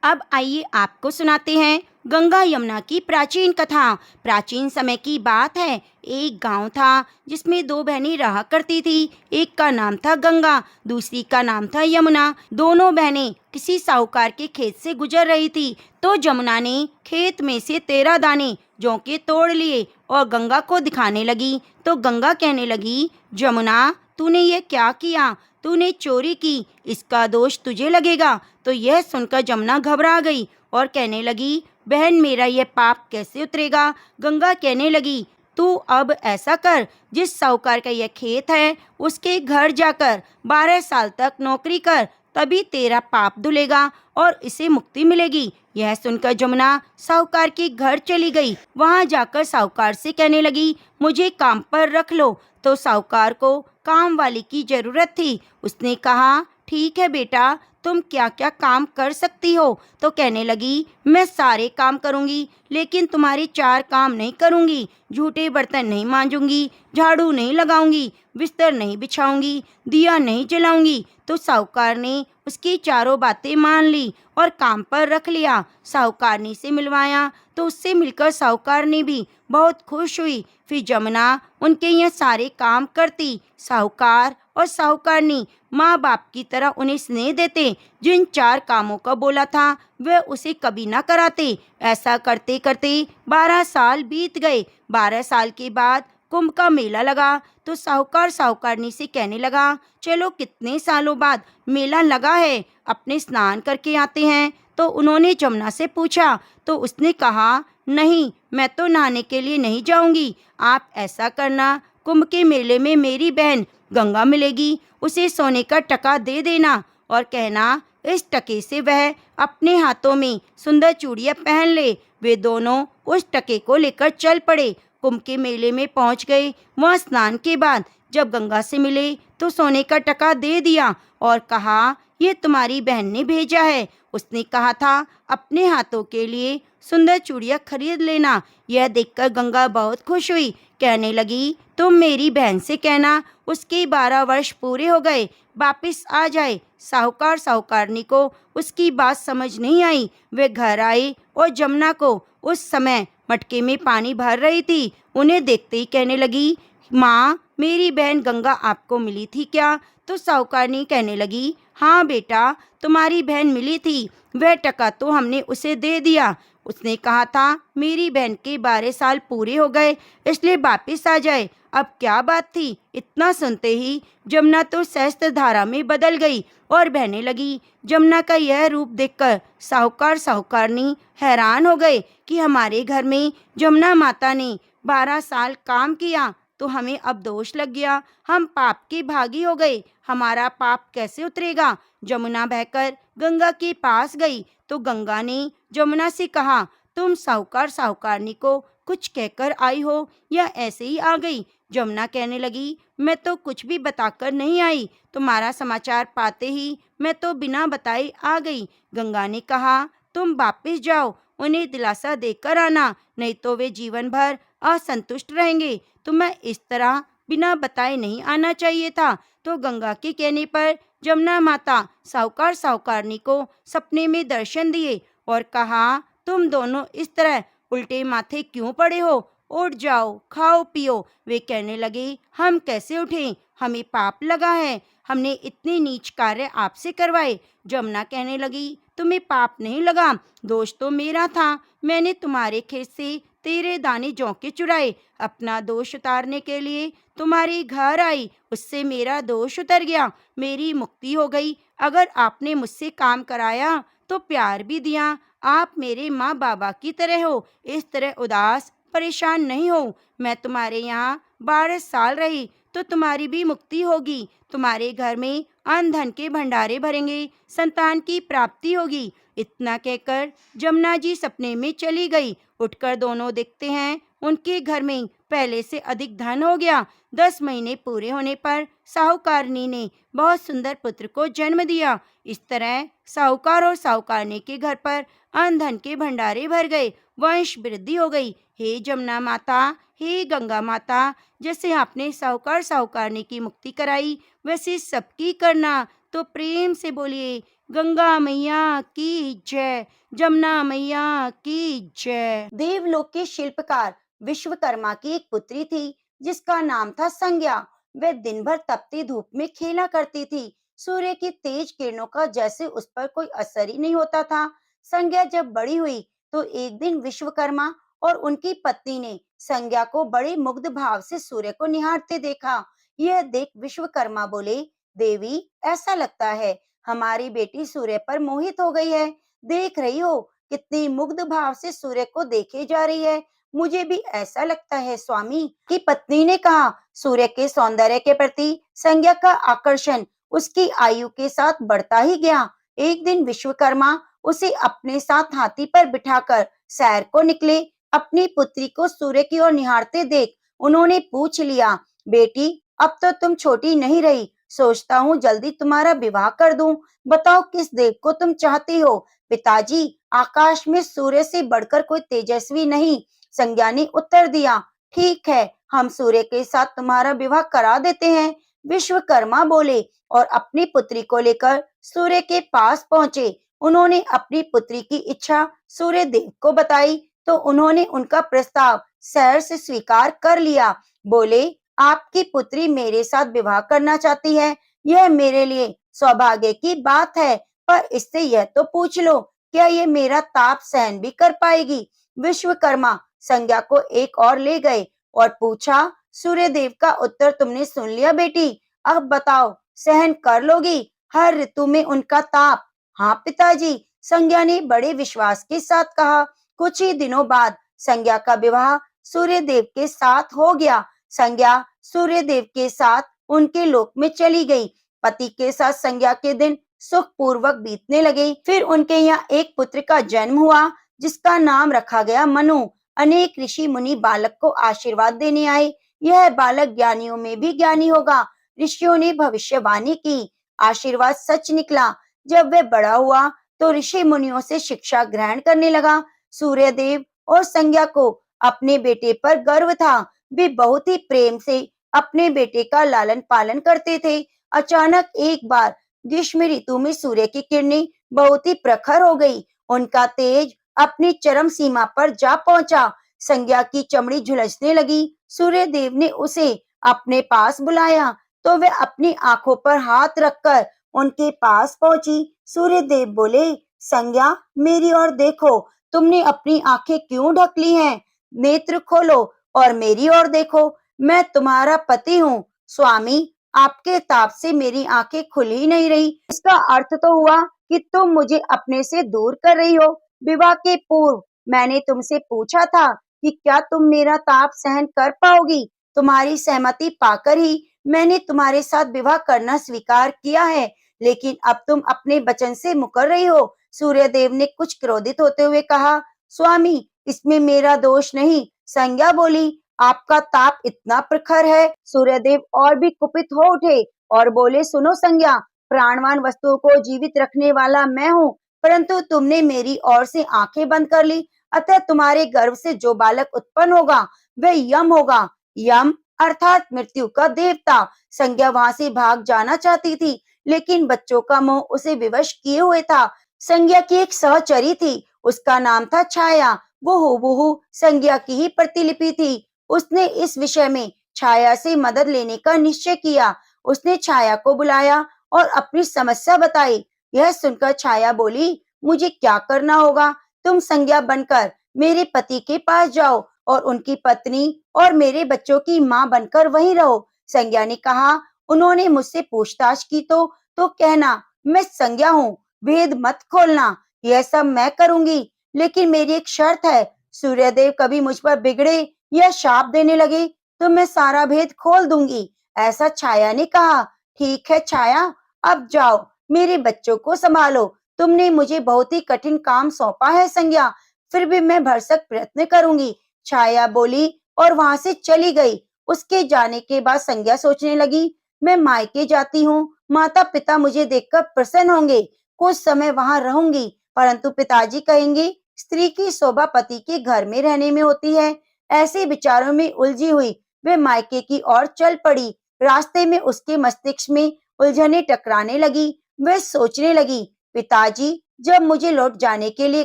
अब आइए आपको सुनाते हैं गंगा यमुना की प्राचीन कथा। प्राचीन समय की बात है। एक गांव था जिसमें दो बहनें रहा करती थी। एक का नाम था गंगा, दूसरी का नाम था यमुना। दोनों बहनें किसी साहूकार के खेत से गुजर रही थी। तो यमुना ने खेत में से 13 दाने जौ के तोड़ लिए और गंगा को दिखाने लगी। तो गंगा कहने लगी, यमुना तूने ये क्या किया? तूने चोरी की, इसका दोष तुझे लगेगा। तो यह सुनकर यमुना घबरा गई और कहने लगी, बहन मेरा यह पाप कैसे उतरेगा? गंगा कहने लगी, तू अब ऐसा कर, जिस साहूकार का यह खेत है उसके घर जाकर 12 साल तक नौकरी कर, तभी तेरा पाप धुलेगा और इसे मुक्ति मिलेगी। यह सुनकर यमुना साहूकार के घर चली गई। वहां जाकर साहूकार से कहने लगी, मुझे काम पर रख लो। तो साहूकार को काम वाली की जरूरत थी। उसने कहा, ठीक है बेटा, तुम क्या क्या काम कर सकती हो? तो कहने लगी, मैं सारे काम करूंगी, लेकिन तुम्हारे 4 काम नहीं करूंगी। झूठे बर्तन नहीं मांजूंगी, झाड़ू नहीं लगाऊंगी, बिस्तर नहीं बिछाऊंगी, दिया नहीं जलाऊंगी। तो साहूकार ने उसकी चारों बातें मान ली और काम पर रख लिया। साहूकारनी से मिलवाया तो उससे मिलकर साहूकारनी भी बहुत खुश हुई। फिर यमुना उनके यह सारे काम करती। साहूकार और साहूकारनी माँ बाप की तरह उन्हें स्नेह देते। जिन 4 कामों का बोला था वह उसे कभी ना कराते। ऐसा करते करते 12 साल बीत गए। 12 साल के बाद कुंभ का मेला लगा। तो साहूकार साहूकारनी से कहने लगा, चलो कितने सालों बाद मेला लगा है, अपने स्नान करके आते हैं। तो उन्होंने यमुना से पूछा तो उसने कहा, नहीं, मैं तो नहाने के लिए नहीं जाऊंगी। आप ऐसा करना, कुंभ के मेले में मेरी बहन गंगा मिलेगी, उसे सोने का टका दे देना और कहना, इस टके से वह अपने हाथों में सुंदर चूड़ियां पहन ले। वे दोनों उस टके को लेकर चल पड़े। कुंभ के मेले में पहुंच गए। वहां स्नान के बाद जब गंगा से मिले तो सोने का टका दे दिया और कहा, ये तुम्हारी बहन ने भेजा है। उसने कहा था अपने हाथों के लिए सुंदर चूड़ियां खरीद लेना। यह देखकर गंगा बहुत खुश हुई। कहने लगी, तुम मेरी बहन से कहना उसके 12 वर्ष पूरे हो गए, वापिस आ जाए। साहूकार साहूकारनी को उसकी बात समझ नहीं आई। वे घर आए और यमुना को उस समय मटके में पानी भर रही थी। उन्हें देखते ही कहने लगी, माँ, मेरी बहन गंगा आपको मिली थी क्या? तो साहूकारनी कहने लगी, हाँ बेटा, तुम्हारी बहन मिली थी, वह टका तो हमने उसे दे दिया। उसने कहा था मेरी बहन के 12 साल पूरे हो गए, इसलिए वापिस आ जाए। अब क्या बात थी? इतना सुनते ही यमुना तो सहस्त्र धारा में बदल गई और बहने लगी। यमुना का यह रूप देखकर साहूकार साहूकारनी हैरान हो गए कि हमारे घर में यमुना माता ने 12 साल काम किया तो हमें अब दोष लग गया, हम पाप के भागी हो गए, हमारा पाप कैसे उतरेगा? यमुना बहकर गंगा के पास गई तो गंगा ने यमुना से कहा, तुम साहूकार साहूकारनी को कुछ कहकर आई हो या ऐसे ही आ गई? यमुना कहने लगी, मैं तो कुछ भी बताकर नहीं आई, तुम्हारा समाचार पाते ही मैं तो बिना बताए आ गई। गंगा ने कहा, तुम वापिस जाओ, उन्हें दिलासा देकर आना, नहीं तो वे जीवन भर असंतुष्ट रहेंगे। तुम्हें इस तरह बिना बताए नहीं आना चाहिए था। तो गंगा के कहने पर यमुना माता साहूकार साहूकारनी को सपने में दर्शन दिए और कहा, तुम दोनों इस तरह उल्टे माथे क्यों पड़े हो? उठ जाओ, खाओ पियो। वे कहने लगे, हम कैसे उठें, हमें पाप लगा है, हमने इतने नीच कार्य आपसे करवाए। यमुना कहने लगी, तुम्हें पाप नहीं लगा, दोष तो मेरा था। मैंने तुम्हारे खेत से तेरे दाने जौ के चुराए, अपना दोष उतारने के लिए तुम्हारे घर आई, उससे मेरा दोष उतर गया, मेरी मुक्ति हो गई। अगर आपने मुझसे काम कराया तो प्यार भी दिया, आप मेरे माँ बाबा की तरह हो, इस तरह उदास परेशान नहीं हो। मैं तुम्हारे यहाँ 12 साल रही तो तुम्हारी भी मुक्ति होगी, तुम्हारे घर में अन्न धन के भंडारे भरेंगे, संतान की प्राप्ति होगी। इतना कहकर जमुना जी सपने में चली गई। उठकर दोनों देखते हैं उनके घर में पहले से अधिक धन हो गया। 10 महीने पूरे होने पर साहूकारनी ने बहुत सुंदर पुत्र को जन्म दिया। इस तरह साहूकार और साहूकारनी के घर पर अन्न धन के भंडारे भर गए, वंश वृद्धि हो गई। हे जमुना माता, हे गंगा माता, जैसे आपने साहूकार साहूकारनी की मुक्ति कराई वैसे सबकी करना। तो प्रेम से बोलिए, गंगा मैया की जय, जमुना मैया की जय। देवलोक के शिल्पकार विश्वकर्मा की एक पुत्री थी जिसका नाम था संज्ञा। वह दिन भर तपती धूप में खेला करती थी। सूर्य की तेज किरणों का जैसे उस पर कोई असर ही नहीं होता था। संज्ञा जब बड़ी हुई तो एक दिन विश्वकर्मा और उनकी पत्नी ने संज्ञा को बड़े मुग्ध भाव से सूर्य को निहारते देखा। यह देख विश्वकर्मा बोले, देवी, ऐसा लगता है हमारी बेटी सूर्य पर मोहित हो गई है। देख रही हो कितनी मुग्ध भाव से सूर्य को देखे जा रही है। मुझे भी ऐसा लगता है स्वामी। की पत्नी ने कहा। सूर्य के सौंदर्य के प्रति संज्ञा का आकर्षण उसकी आयु के साथ बढ़ता ही गया। एक दिन विश्वकर्मा उसे अपने साथ हाथी पर बिठाकर सैर को निकले। अपनी पुत्री को सूर्य की ओर निहारते देख उन्होंने पूछ लिया, बेटी, अब तो तुम छोटी नहीं रही, सोचता हूँ जल्दी तुम्हारा विवाह कर दूं। बताओ किस देव को तुम चाहती हो। पिताजी, आकाश में सूर्य से बढ़कर कोई तेजस्वी नहीं, संज्ञा ने उत्तर दिया। ठीक है, हम सूर्य के साथ तुम्हारा विवाह करा देते हैं, विश्वकर्मा बोले और अपनी पुत्री को लेकर सूर्य के पास पहुंचे। उन्होंने अपनी पुत्री की इच्छा सूर्य देव को बताई तो उन्होंने उनका प्रस्ताव सहर्ष से स्वीकार कर लिया। बोले, आपकी पुत्री मेरे साथ विवाह करना चाहती है, यह मेरे लिए सौभाग्य की बात है, पर इससे यह तो पूछ लो, क्या ये मेरा ताप सहन भी कर पाएगी। विश्वकर्मा संज्ञा को एक और ले गए और पूछा, सूर्य देव का उत्तर तुमने सुन लिया बेटी, अब बताओ सहन कर लोगी हर ऋतु में उनका ताप। हाँ पिताजी, संज्ञा ने बड़े विश्वास के साथ कहा। कुछ ही दिनों बाद संज्ञा का विवाह सूर्य देव के साथ हो गया। संज्ञा सूर्य देव के साथ उनके लोक में चली गई। पति के साथ संज्ञा के दिन सुख पूर्वक बीतने लगे। फिर उनके यहाँ एक पुत्र का जन्म हुआ जिसका नाम रखा गया मनु। अनेक ऋषि मुनि बालक को आशीर्वाद देने आए। यह बालक ज्ञानियों में भी ज्ञानी होगा। ऋषियों ने भविष्यवाणी की, आशीर्वाद सच निकला। जब वह बड़ा हुआ तो ऋषि मुनियों से शिक्षा ग्रहण करने लगा। सूर्य देव और संज्ञा को अपने बेटे पर गर्व था। वे बहुत ही प्रेम से अपने बेटे का लालन पालन करते थे। अचानक एक बार ग्रीष्म ऋतु में सूर्य की किरणें बहुत ही प्रखर हो गई। उनका तेज अपनी चरम सीमा पर जा पहुंचा। संज्ञा की चमड़ी झुलसने लगी। सूर्य देव ने उसे अपने पास बुलाया तो वह अपनी आंखों पर हाथ रखकर उनके पास पहुंची। सूर्य देव बोले, संज्ञा, मेरी ओर देखो, तुमने अपनी आंखें क्यों ढक ली हैं? नेत्र खोलो और मेरी ओर देखो, मैं तुम्हारा पति हूँ। स्वामी, आपके ताप से मेरी आंखें खुल ही नहीं रही। इसका अर्थ तो हुआ कि तुम मुझे अपने से दूर कर रही हो। विवाह के पूर्व मैंने तुमसे पूछा था कि क्या तुम मेरा ताप सहन कर पाओगी। तुम्हारी सहमति पाकर ही मैंने तुम्हारे साथ विवाह करना स्वीकार किया है, लेकिन अब तुम अपने वचन से मुकर रही हो। सूर्यदेव ने कुछ क्रोधित होते हुए कहा, स्वामी, इसमें मेरा दोष नहीं। संज्ञा बोली, आपका ताप इतना प्रखर है। सूर्यदेव और भी कुपित हो उठे और बोले, सुनो संज्ञा, प्राणवान वस्तुओं को जीवित रखने वाला मैं हूँ, परंतु तुमने मेरी ओर से आंखें बंद कर ली, अतः तुम्हारे गर्भ से जो बालक उत्पन्न होगा वह यम होगा। यम अर्थात मृत्यु का देवता। संज्ञा वहां से भाग जाना चाहती थी, लेकिन बच्चों का मोह उसे विवश किए हुए था। संज्ञा की एक सहचरी थी, उसका नाम था छाया। वो हूबहू संज्ञा की ही प्रतिलिपि थी। उसने इस विषय में छाया से मदद लेने का निश्चय किया। उसने छाया को बुलाया और अपनी समस्या बताई। यह सुनकर छाया बोली, मुझे क्या करना होगा? तुम संज्ञा बनकर मेरे पति के पास जाओ और उनकी पत्नी और मेरे बच्चों की माँ बनकर वहीं रहो। संज्ञा ने कहा, उन्होंने मुझसे पूछताछ की तो कहना, मैं संज्ञा हूँ, भेद मत खोलना। यह सब मैं करूंगी, लेकिन मेरी एक शर्त है, सूर्यदेव कभी मुझ पर बिगड़े या शाप देने लगे तो मैं सारा भेद खोल दूंगी। ऐसा छाया ने कहा। ठीक है छाया, अब जाओ, मेरे बच्चों को संभालो। तुमने मुझे बहुत ही कठिन काम सौंपा है संज्ञा, फिर भी मैं भरसक प्रयत्न करूंगी। छाया बोली और वहां से चली गई। उसके जाने के बाद संज्ञा सोचने लगी, मैं मायके जाती हूँ, माता पिता मुझे देखकर प्रसन्न होंगे, कुछ समय वहां रहूंगी, परंतु पिताजी कहेंगे स्त्री की शोभा पति के घर में रहने में होती है। ऐसे विचारों में उलझी हुई वे मायके की ओर चल पड़ी। रास्ते में उसके मस्तिष्क में उलझने टकराने लगी। वह सोचने लगी, पिताजी जब मुझे लौट जाने के लिए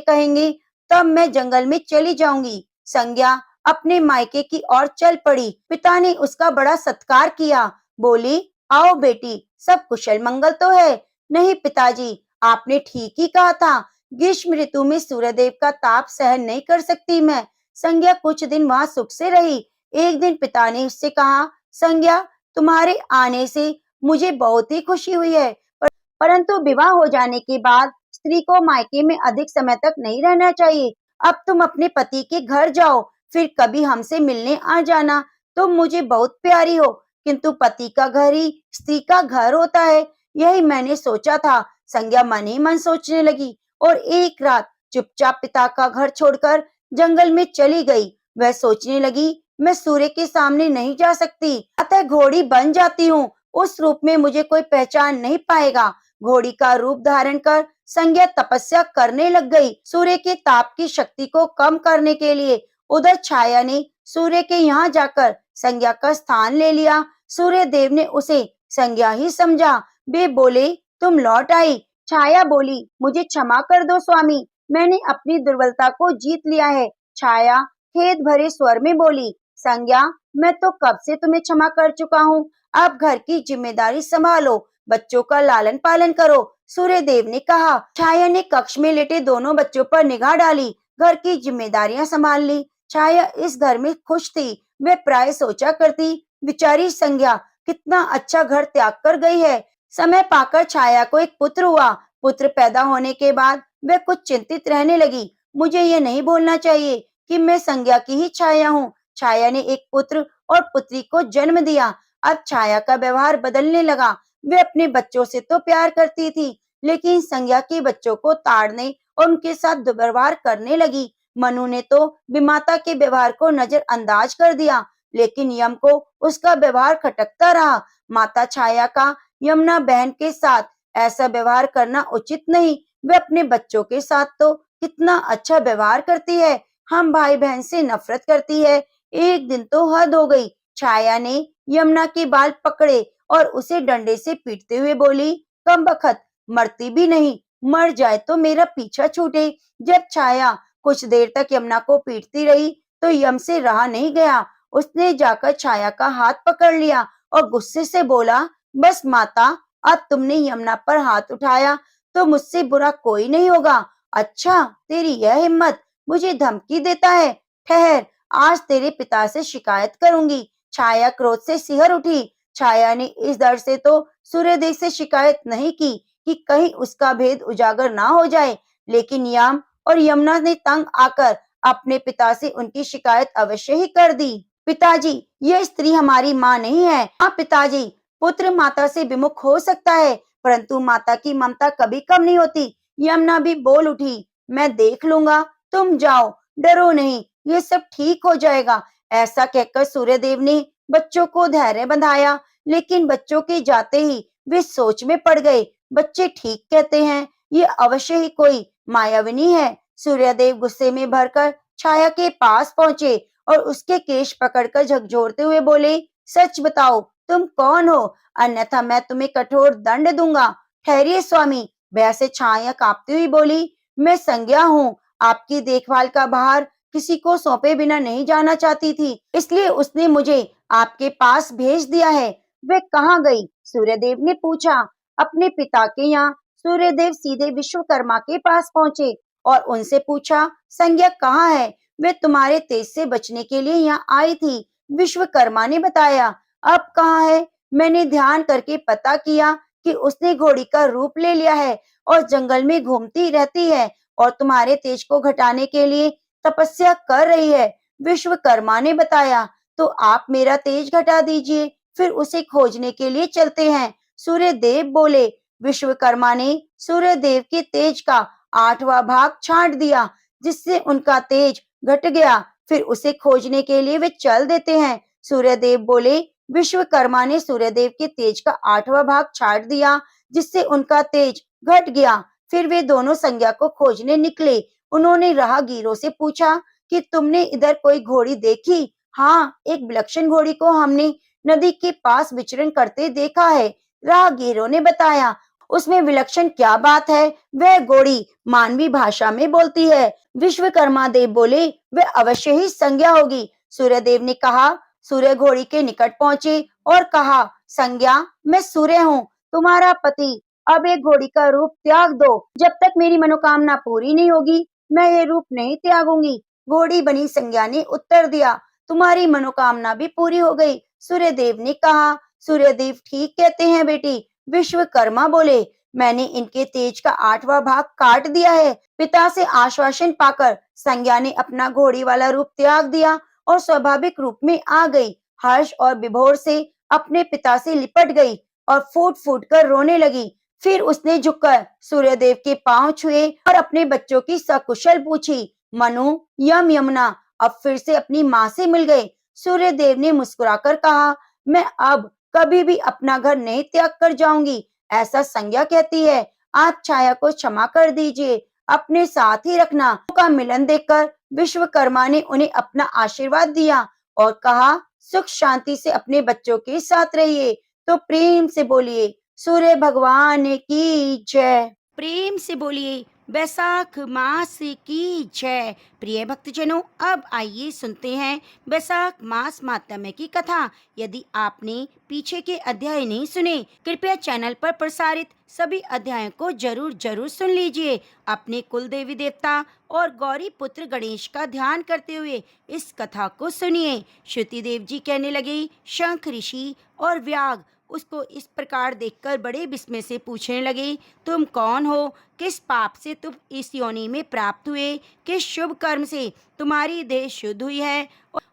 कहेंगे तब मैं जंगल में चली जाऊंगी। संज्ञा अपने मायके की ओर चल पड़ी। पिता ने उसका बड़ा सत्कार किया। बोली, आओ बेटी, सब कुशल मंगल तो है? नहीं पिताजी, आपने ठीक ही कहा था, ग्रीष्म ऋतु में सूर्यदेव का ताप सहन नहीं कर सकती मैं। संज्ञा कुछ दिन वहां सुख से रही। एक दिन पिता ने उससे कहा, संज्ञा तुम्हारे आने से मुझे बहुत ही खुशी हुई है, परंतु विवाह हो जाने के बाद स्त्री को मायके में अधिक समय तक नहीं रहना चाहिए। अब तुम अपने पति के घर जाओ, फिर कभी हमसे मिलने आ जाना। तुम मुझे बहुत प्यारी हो, किंतु पति का घर ही स्त्री का घर होता है, यही मैंने सोचा था। संज्ञा मन ही मन सोचने लगी और एक रात चुपचाप पिता का घर छोड़कर जंगल में चली गई। वह सोचने लगी, मैं सूर्य के सामने नहीं जा सकती, अतः घोड़ी बन जाती हूँ। उस रूप में मुझे कोई पहचान नहीं पाएगा। घोड़ी का रूप धारण कर संज्ञा तपस्या करने लग गई, सूर्य के ताप की शक्ति को कम करने के लिए। उधर छाया ने सूर्य के यहाँ जाकर संज्ञा का स्थान ले लिया। सूर्य देव ने उसे संज्ञा ही समझा। वे बोले, तुम लौट आई। छाया बोली, मुझे क्षमा कर दो स्वामी, मैंने अपनी दुर्बलता को जीत लिया है। छाया खेद भरे स्वर में बोली, संज्ञा मैं तो कब से तुम्हें क्षमा कर चुका हूँ, अब घर की जिम्मेदारी संभालो, बच्चों का लालन पालन करो। सूर्यदेव ने कहा। छाया ने कक्ष में लेटे दोनों बच्चों पर निगाह डाली, घर की जिम्मेदारियां संभाल ली। छाया इस घर में खुश थी। वे प्राय सोचा करती, बेचारी संज्ञा कितना अच्छा घर त्याग कर गई है। समय पाकर छाया को एक पुत्र हुआ। पुत्र पैदा होने के बाद वे कुछ चिंतित रहने लगी। मुझे ये नहीं भूलना चाहिए कि मैं संज्ञा की ही छाया हूँ। छाया ने एक पुत्र और पुत्री को जन्म दिया। अब छाया का व्यवहार बदलने लगा। वे अपने बच्चों से तो प्यार करती थी, लेकिन संज्ञा के बच्चों को ताड़ने और उनके साथ दुर्व्यवहार करने लगी। मनु ने तो विमाता के व्यवहार को नजरअंदाज कर दिया, लेकिन यम को उसका व्यवहार खटकता रहा। माता छाया का यमुना बहन के साथ ऐसा व्यवहार करना उचित नहीं। वे अपने बच्चों के साथ तो कितना अच्छा व्यवहार करती है, हम भाई बहन से नफरत करती है। एक दिन तो हद हो गई। छाया ने यमुना के बाल पकड़े और उसे डंडे से पीटते हुए बोली, कमबख्त, मरती भी नहीं, मर जाए तो मेरा पीछा छूटे। जब छाया कुछ देर तक यमुना को पीटती रही तो यम से रहा नहीं गया। उसने जाकर छाया का हाथ पकड़ लिया और गुस्से से बोला, बस माता, अब तुमने यमुना पर हाथ उठाया तो मुझसे बुरा कोई नहीं होगा। अच्छा, तेरी यह हिम्मत, मुझे धमकी देता है। ठहर, आज तेरे पिता से शिकायत करूंगी। छाया क्रोध से सिहर उठी। छाया ने इस डर से तो सूर्यदेव से शिकायत नहीं की कि कहीं उसका भेद उजागर ना हो जाए, लेकिन यम और यमुना ने तंग आकर अपने पिता से उनकी शिकायत अवश्य ही कर दी। पिताजी, यह स्त्री हमारी माँ नहीं है। हाँ पिताजी, पुत्र माता से विमुख हो सकता है, परंतु माता की ममता कभी कम नहीं होती। यमुना भी बोल उठी, मैं देख लूंगा, तुम जाओ, डरो नहीं, ये सब ठीक हो जाएगा। ऐसा कहकर सूर्यदेव ने बच्चों को धैर्य बंधाया, लेकिन बच्चों के जाते ही वे सोच में पड़ गए। बच्चे ठीक कहते हैं, ये अवश्य ही कोई मायाविनी है। सूर्यदेव गुस्से में भरकर छाया के पास पहुंचे और उसके केश पकड़कर झकझोरते हुए बोले, सच बताओ, तुम कौन हो, अन्यथा मैं तुम्हें कठोर दंड दूंगा। ठहरिए स्वामी, भय से छाया कांपती हुई बोली, मैं संज्ञा हूँ, आपकी देखभाल का भार किसी को सौंपे बिना नहीं जाना चाहती थी, इसलिए उसने मुझे आपके पास भेज दिया है। वे कहाँ गई? सूर्यदेव ने पूछा। अपने पिता के यहाँ सूर्यदेव सीधे विश्वकर्मा के पास पहुंचे और उनसे पूछा, संज्ञा कहाँ है? वे तुम्हारे तेज से बचने के लिए यहाँ आई थी। विश्वकर्मा ने बताया, अब कहाँ है? मैंने ध्यान करके पता किया कि उसने घोड़ी का रूप ले लिया है और जंगल में घूमती रहती है और तुम्हारे तेज को घटाने के लिए तपस्या कर रही है। विश्वकर्मा ने बताया, तो आप मेरा तेज घटा दीजिए, फिर उसे खोजने के लिए चलते हैं। सूर्यदेव बोले। विश्वकर्मा ने सूर्यदेव के तेज का 8वां भाग छांट दिया, जिससे उनका तेज घट गया। फिर उसे खोजने के लिए वे चल देते हैं। सूर्यदेव बोले। विश्वकर्मा ने सूर्यदेव के तेज का 8वां भाग छांट दिया, जिससे उनका तेज घट गया। फिर वे दोनों संज्ञा को खोजने निकले। उन्होंने राहगीरों से पूछा कि तुमने इधर कोई घोड़ी देखी? हाँ, एक विलक्षण घोड़ी को हमने नदी के पास विचरण करते देखा है, राहगीरों ने बताया। उसमें विलक्षण क्या बात है? वह घोड़ी मानवी भाषा में बोलती है। विश्वकर्मा देव बोले, वह अवश्य ही संज्ञा होगी। सूर्यदेव ने कहा। सूर्य घोड़ी के निकट पहुंचे और कहा, संज्ञा, मैं सूर्य हूँ, तुम्हारा पति। अब एक घोड़ी का रूप त्याग दो। जब तक मेरी मनोकामना पूरी नहीं होगी, मैं ये रूप नहीं त्यागूंगी। घोड़ी बनी संज्ञा ने उत्तर दिया, तुम्हारी मनोकामना भी पूरी हो गई। सूर्यदेव ने कहा, सूर्यदेव ठीक कहते हैं बेटी। विश्वकर्मा बोले, मैंने इनके तेज का 8वां भाग काट दिया है। पिता से आश्वासन पाकर संज्ञा ने अपना घोड़ी वाला रूप त्याग दिया और स्वाभाविक रूप में आ गई। हर्ष और विभोर से अपने पिता से लिपट गई और फूट फूट कर रोने लगी। फिर उसने झुककर सूर्यदेव के पांव छुए और अपने बच्चों की सकुशल पूछी। मनु, यमुना अब फिर से अपनी माँ से मिल गए। सूर्यदेव ने मुस्कुराकर कहा, मैं अब कभी भी अपना घर नहीं त्याग कर जाऊंगी, ऐसा संज्ञा कहती है। आप छाया को क्षमा कर दीजिए, अपने साथ ही रखना। का मिलन देखकर विश्वकर्मा ने उन्हें अपना आशीर्वाद दिया और कहा, सुख शांति से अपने बच्चों के साथ रहिए। तो प्रेम से बोलिए, सूर्य भगवान की जय। प्रेम से बोलिए, बैसाख मास की जय। प्रिय भक्तजनों, अब आइए सुनते हैं बैसाख मास मातम्य की कथा। यदि आपने पीछे के अध्याय नहीं सुने, कृपया चैनल पर प्रसारित सभी अध्यायों को जरूर सुन लीजिए। अपने कुल देवी देवता और गौरी पुत्र गणेश का ध्यान करते हुए इस कथा को सुनिए। श्रुति देव जी कहने लगे, शंख ऋषि और व्याघ्र उसको इस प्रकार देखकर बड़े विस्मय से पूछने लगे, तुम कौन हो? किस पाप से तुम इस योनि में प्राप्त हुए? किस शुभ कर्म से तुम्हारी देह शुद्ध हुई है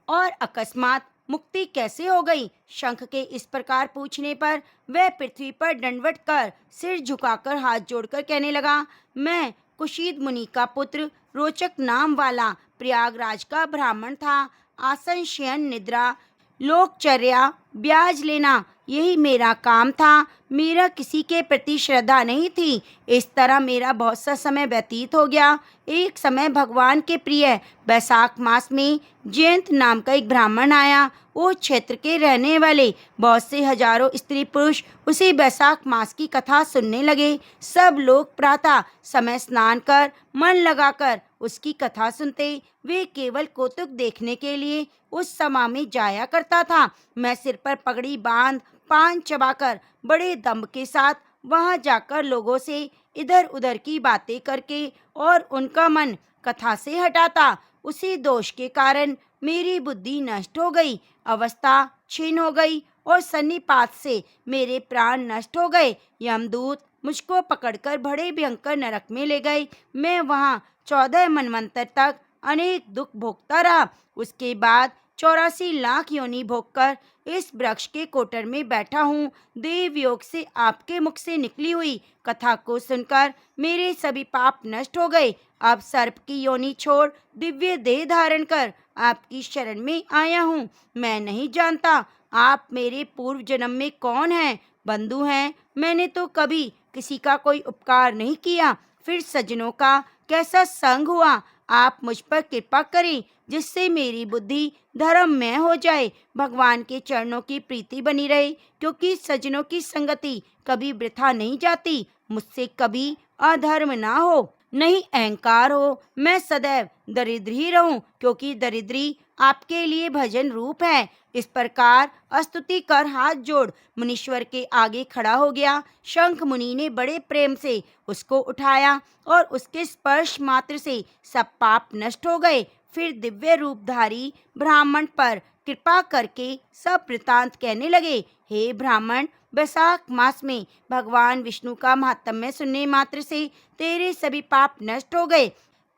और अकस्मात मुक्ति कैसे हो गई? शंख के इस प्रकार पूछने पर वह पृथ्वी पर दंडवत कर सिर झुकाकर हाथ जोड़कर कहने लगा, मैं कुशीद मुनि का पुत्र, रोचक नाम वाला, प्रयागराज का ब्राह्मण था। आसन, शयन, निद्रा, लोकचर्या, ब्याज लेना, यही मेरा काम था। मेरा किसी के प्रति श्रद्धा नहीं थी। इस तरह मेरा बहुत सा समय व्यतीत हो गया। एक समय भगवान के प्रिय बैसाख मास में जयंत नाम का एक ब्राह्मण आया। वो क्षेत्र के रहने वाले बहुत से हजारों स्त्री पुरुष उसी बैसाख मास की कथा सुनने लगे। सब लोग प्रातः समय स्नान कर मन लगाकर उसकी कथा सुनते। वे केवल कौतुक देखने के लिए उस सभा में जाया करता था। मैं सिर पर पगड़ी बांध पान चबाकर बड़े दम्भ के साथ वहां जाकर लोगों से इधर उधर की बातें करके और उनका मन कथा से हटाता। उसी दोष के कारण मेरी बुद्धि नष्ट हो गई, अवस्था क्षीण हो गई और सन्निपात से मेरे प्राण नष्ट हो गए। यमदूत मुझको पकड़कर बड़े भयंकर नरक में ले गए। मैं वहां 14 मनवंतर तक अनेक दुख भोगता रहा। उसके बाद 84 लाख योनि भोगकर इस वृक्ष के कोटर में बैठा हूँ। देव योग से आपके मुख से निकली हुई कथा को सुनकर मेरे सभी पाप नष्ट हो गए। अब सर्प की योनि छोड़ दिव्य देह धारण कर आपकी शरण में आया हूँ। मैं नहीं जानता आप मेरे पूर्व जन्म में कौन हैं, बंधु हैं। मैंने तो कभी किसी का कोई उपकार नहीं किया, फिर सज्जनों का कैसा संग हुआ। आप मुझ पर कृपा करें, जिससे मेरी बुद्धि धर्ममय हो जाए, भगवान के चरणों की प्रीति बनी रहे, क्योंकि सज्जनों की संगति कभी वृथा नहीं जाती। मुझसे कभी अधर्म ना हो, नहीं अहंकार हो। मैं सदैव दरिद्र ही रहूं, क्योंकि दरिद्री आपके लिए भजन रूप है। इस प्रकार स्तुति कर हाथ जोड़ मुनीश्वर के आगे खड़ा हो गया। शंख मुनि ने बड़े प्रेम से उसको उठाया और उसके स्पर्श मात्र से सब पाप नष्ट हो गए। फिर दिव्य रूपधारी ब्राह्मण पर कृपा करके सब वृतांत कहने लगे। हे ब्राह्मण, वैशाख मास में भगवान विष्णु का महात्म्य सुनने मात्र से तेरे सभी पाप नष्ट हो गए।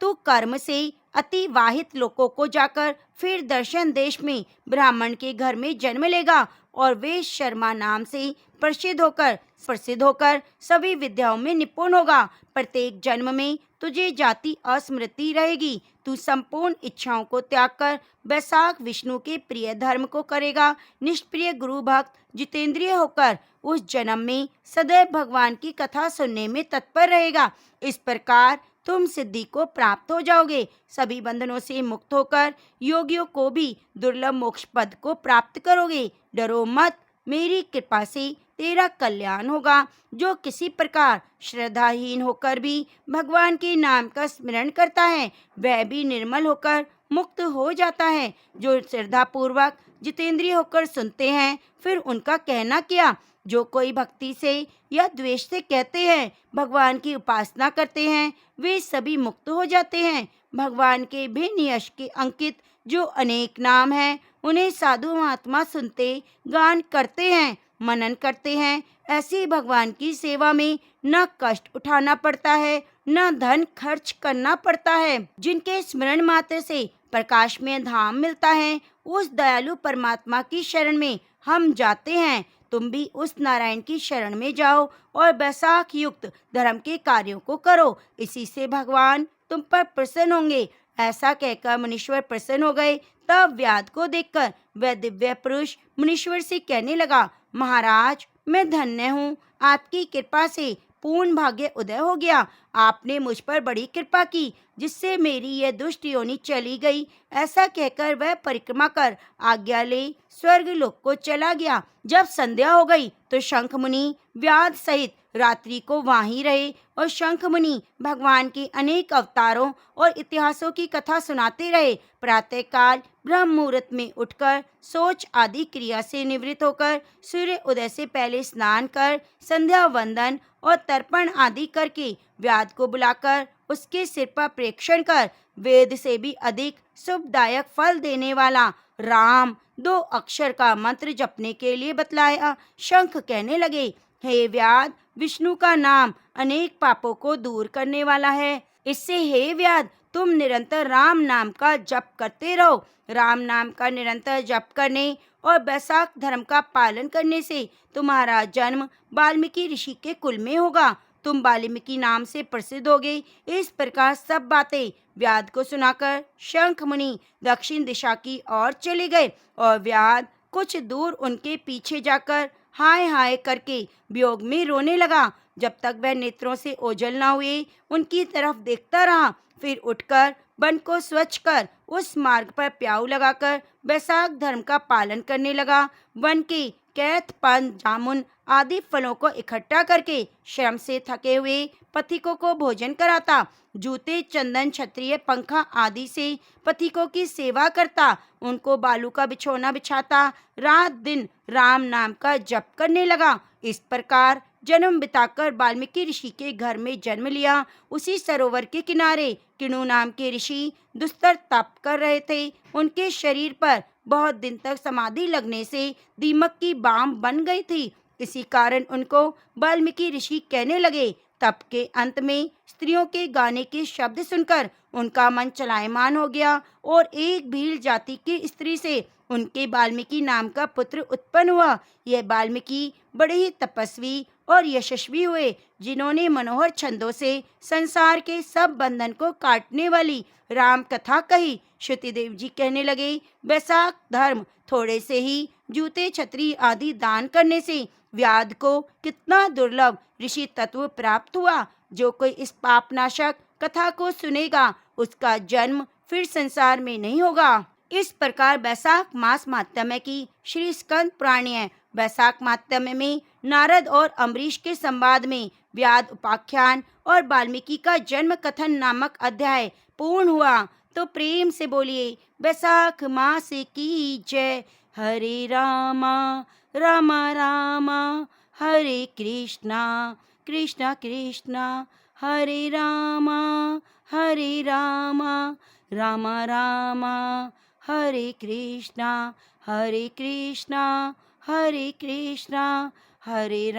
तू कर्म से अतिवाहित लोकों को जाकर फिर दर्शन देश में ब्राह्मण के घर में जन्म लेगा और वे शर्मा नाम से प्रसिद्ध होकर सभी विद्याओं में निपुण होगा। प्रत्येक जन्म में तुझे जाति अस्मृति रहेगी। तू संपूर्ण इच्छाओं को त्याग कर वैशाख विष्णु के प्रिय धर्म को करेगा। निष्प्रिय गुरु भक्त जितेंद्रिय होकर उस जन्म में सदैव भगवान की कथा सुनने में तत्पर रहेगा। इस प्रकार तुम सिद्धि को प्राप्त हो जाओगे। सभी बंधनों से मुक्त होकर योगियों को भी दुर्लभ मोक्ष पद को प्राप्त करोगे। डरो मत, मेरी कृपा से तेरा कल्याण होगा। जो किसी प्रकार श्रद्धाहीन होकर भी भगवान के नाम का स्मरण करता है, वह भी निर्मल होकर मुक्त हो जाता है। जो श्रद्धा पूर्वक जितेंद्रिय होकर सुनते हैं, फिर उनका कहना क्या। जो कोई भक्ति से या द्वेष से कहते हैं, भगवान की उपासना करते हैं, वे सभी मुक्त हो जाते हैं। भगवान के भिन्न यश के अंकित जो अनेक नाम हैं, उन्हें साधु महात्मा सुनते, गान करते हैं, मनन करते हैं। ऐसे भगवान की सेवा में न कष्ट उठाना पड़ता है, न धन खर्च करना पड़ता है। जिनके स्मरण मात्र से प्रकाश में धाम मिलता है, उस दयालु परमात्मा की शरण में हम जाते हैं। तुम भी उस नारायण की शरण में जाओ और वैशाख युक्त धर्म के कार्यों को करो। इसी से भगवान तुम पर प्रसन्न होंगे। ऐसा कहकर मुनीश्वर प्रसन्न हो गए। तब व्याध को देखकर वह दिव्य पुरुष मुनीश्वर से कहने लगा, महाराज, मैं धन्य हूँ। आपकी कृपा से पूर्ण भाग्य उदय हो गया। आपने मुझ पर बड़ी कृपा की, जिससे मेरी यह दुष्ट योनि चली गई। ऐसा कहकर वह परिक्रमा कर आज्ञा ले स्वर्ग लोक को चला गया। जब संध्या हो गई तो शंख मुनि व्याध सहित रात्रि को वहीं रहे और शंख मुनि भगवान के अनेक अवतारों और इतिहासों की कथा सुनाते रहे। प्रातःकाल ब्रह्म मुहूर्त में उठकर सोच आदि क्रिया से निवृत्त होकर सूर्य उदय से पहले स्नान कर संध्या वंदन और तर्पण आदि करके व्याध को बुलाकर उसके सिर पर प्रेक्षण कर वेद से भी अधिक शुभदायक फल देने वाला राम 2 अक्षर का मंत्र जपने के लिए बतलाया। शंख कहने लगे, हे व्याध, विष्णु का नाम अनेक पापों को दूर करने वाला है। इससे हे व्याध, तुम निरंतर राम नाम का जप करते रहो। राम नाम का निरंतर जप करने और वैशाख धर्म का पालन करने से तुम्हारा जन्म वाल्मीकि ऋषि के कुल में होगा। तुम वाल्मीकि नाम से प्रसिद्ध होगे। इस प्रकार सब बातें व्याध को सुनाकर शंख मुनि दक्षिण दिशा की ओर चले गए और व्याध कुछ दूर उनके पीछे जाकर हाय हाय करके वियोग में रोने लगा। जब तक वह नेत्रों से ओझल न हुए, उनकी तरफ देखता रहा। फिर उठकर वन को स्वच्छ कर उस मार्ग पर प्याऊ लगाकर वैशाख धर्म का पालन करने लगा। वन के कैथ, पान, जामुन आदि फलों को इकट्ठा करके श्रम से थके हुए पथिकों को भोजन कराता। जूते, चंदन, क्षत्रिय पंखा आदि से पथिकों की सेवा करता। उनको बालू का बिछौना बिछाता। रात दिन राम नाम का जप करने लगा। इस प्रकार जन्म बिताकर वाल्मीकि ऋषि के घर में जन्म लिया। उसी सरोवर के किनारे किणु नाम के ऋषि दुस्तर तप कर रहे थे। उनके शरीर पर बहुत दिन तक समाधि लगने से दीमक की बाम बन गई थी। इसी कारण उनको वाल्मीकि ऋषि कहने लगे। तप के अंत में स्त्रियों के गाने के शब्द सुनकर उनका मन चलायमान हो गया और एक भील जाति की स्त्री से उनके वाल्मीकि नाम का पुत्र उत्पन्न हुआ। यह वाल्मीकि बड़े ही तपस्वी और यशस्वी हुए, जिन्होंने मनोहर छंदों से संसार के सब बंधन को काटने वाली राम कथा कही। श्रुतिदेव जी कहने लगे, वैशाख धर्म थोड़े से ही जूते, छतरी आदि दान करने से व्याध को कितना दुर्लभ ऋषि तत्व प्राप्त हुआ। जो कोई इस पापनाशक कथा को सुनेगा, उसका जन्म फिर संसार में नहीं होगा। इस प्रकार वैशाख मास माहात्म्य की श्री स्कंद पुराण है। वैशाख माहात्म्य में नारद और अम्बरीश के संवाद में व्याध उपाख्यान और वाल्मीकि का जन्म कथन नामक अध्याय पूर्ण हुआ। तो तो प्रेम से बोलिए बैसाख मास की जय। हरे रामा रामा रामा हरे कृष्णा कृष्णा कृष्णा हरे रामा रामा रामा हरे कृष्णा हरे कृष्णा हरे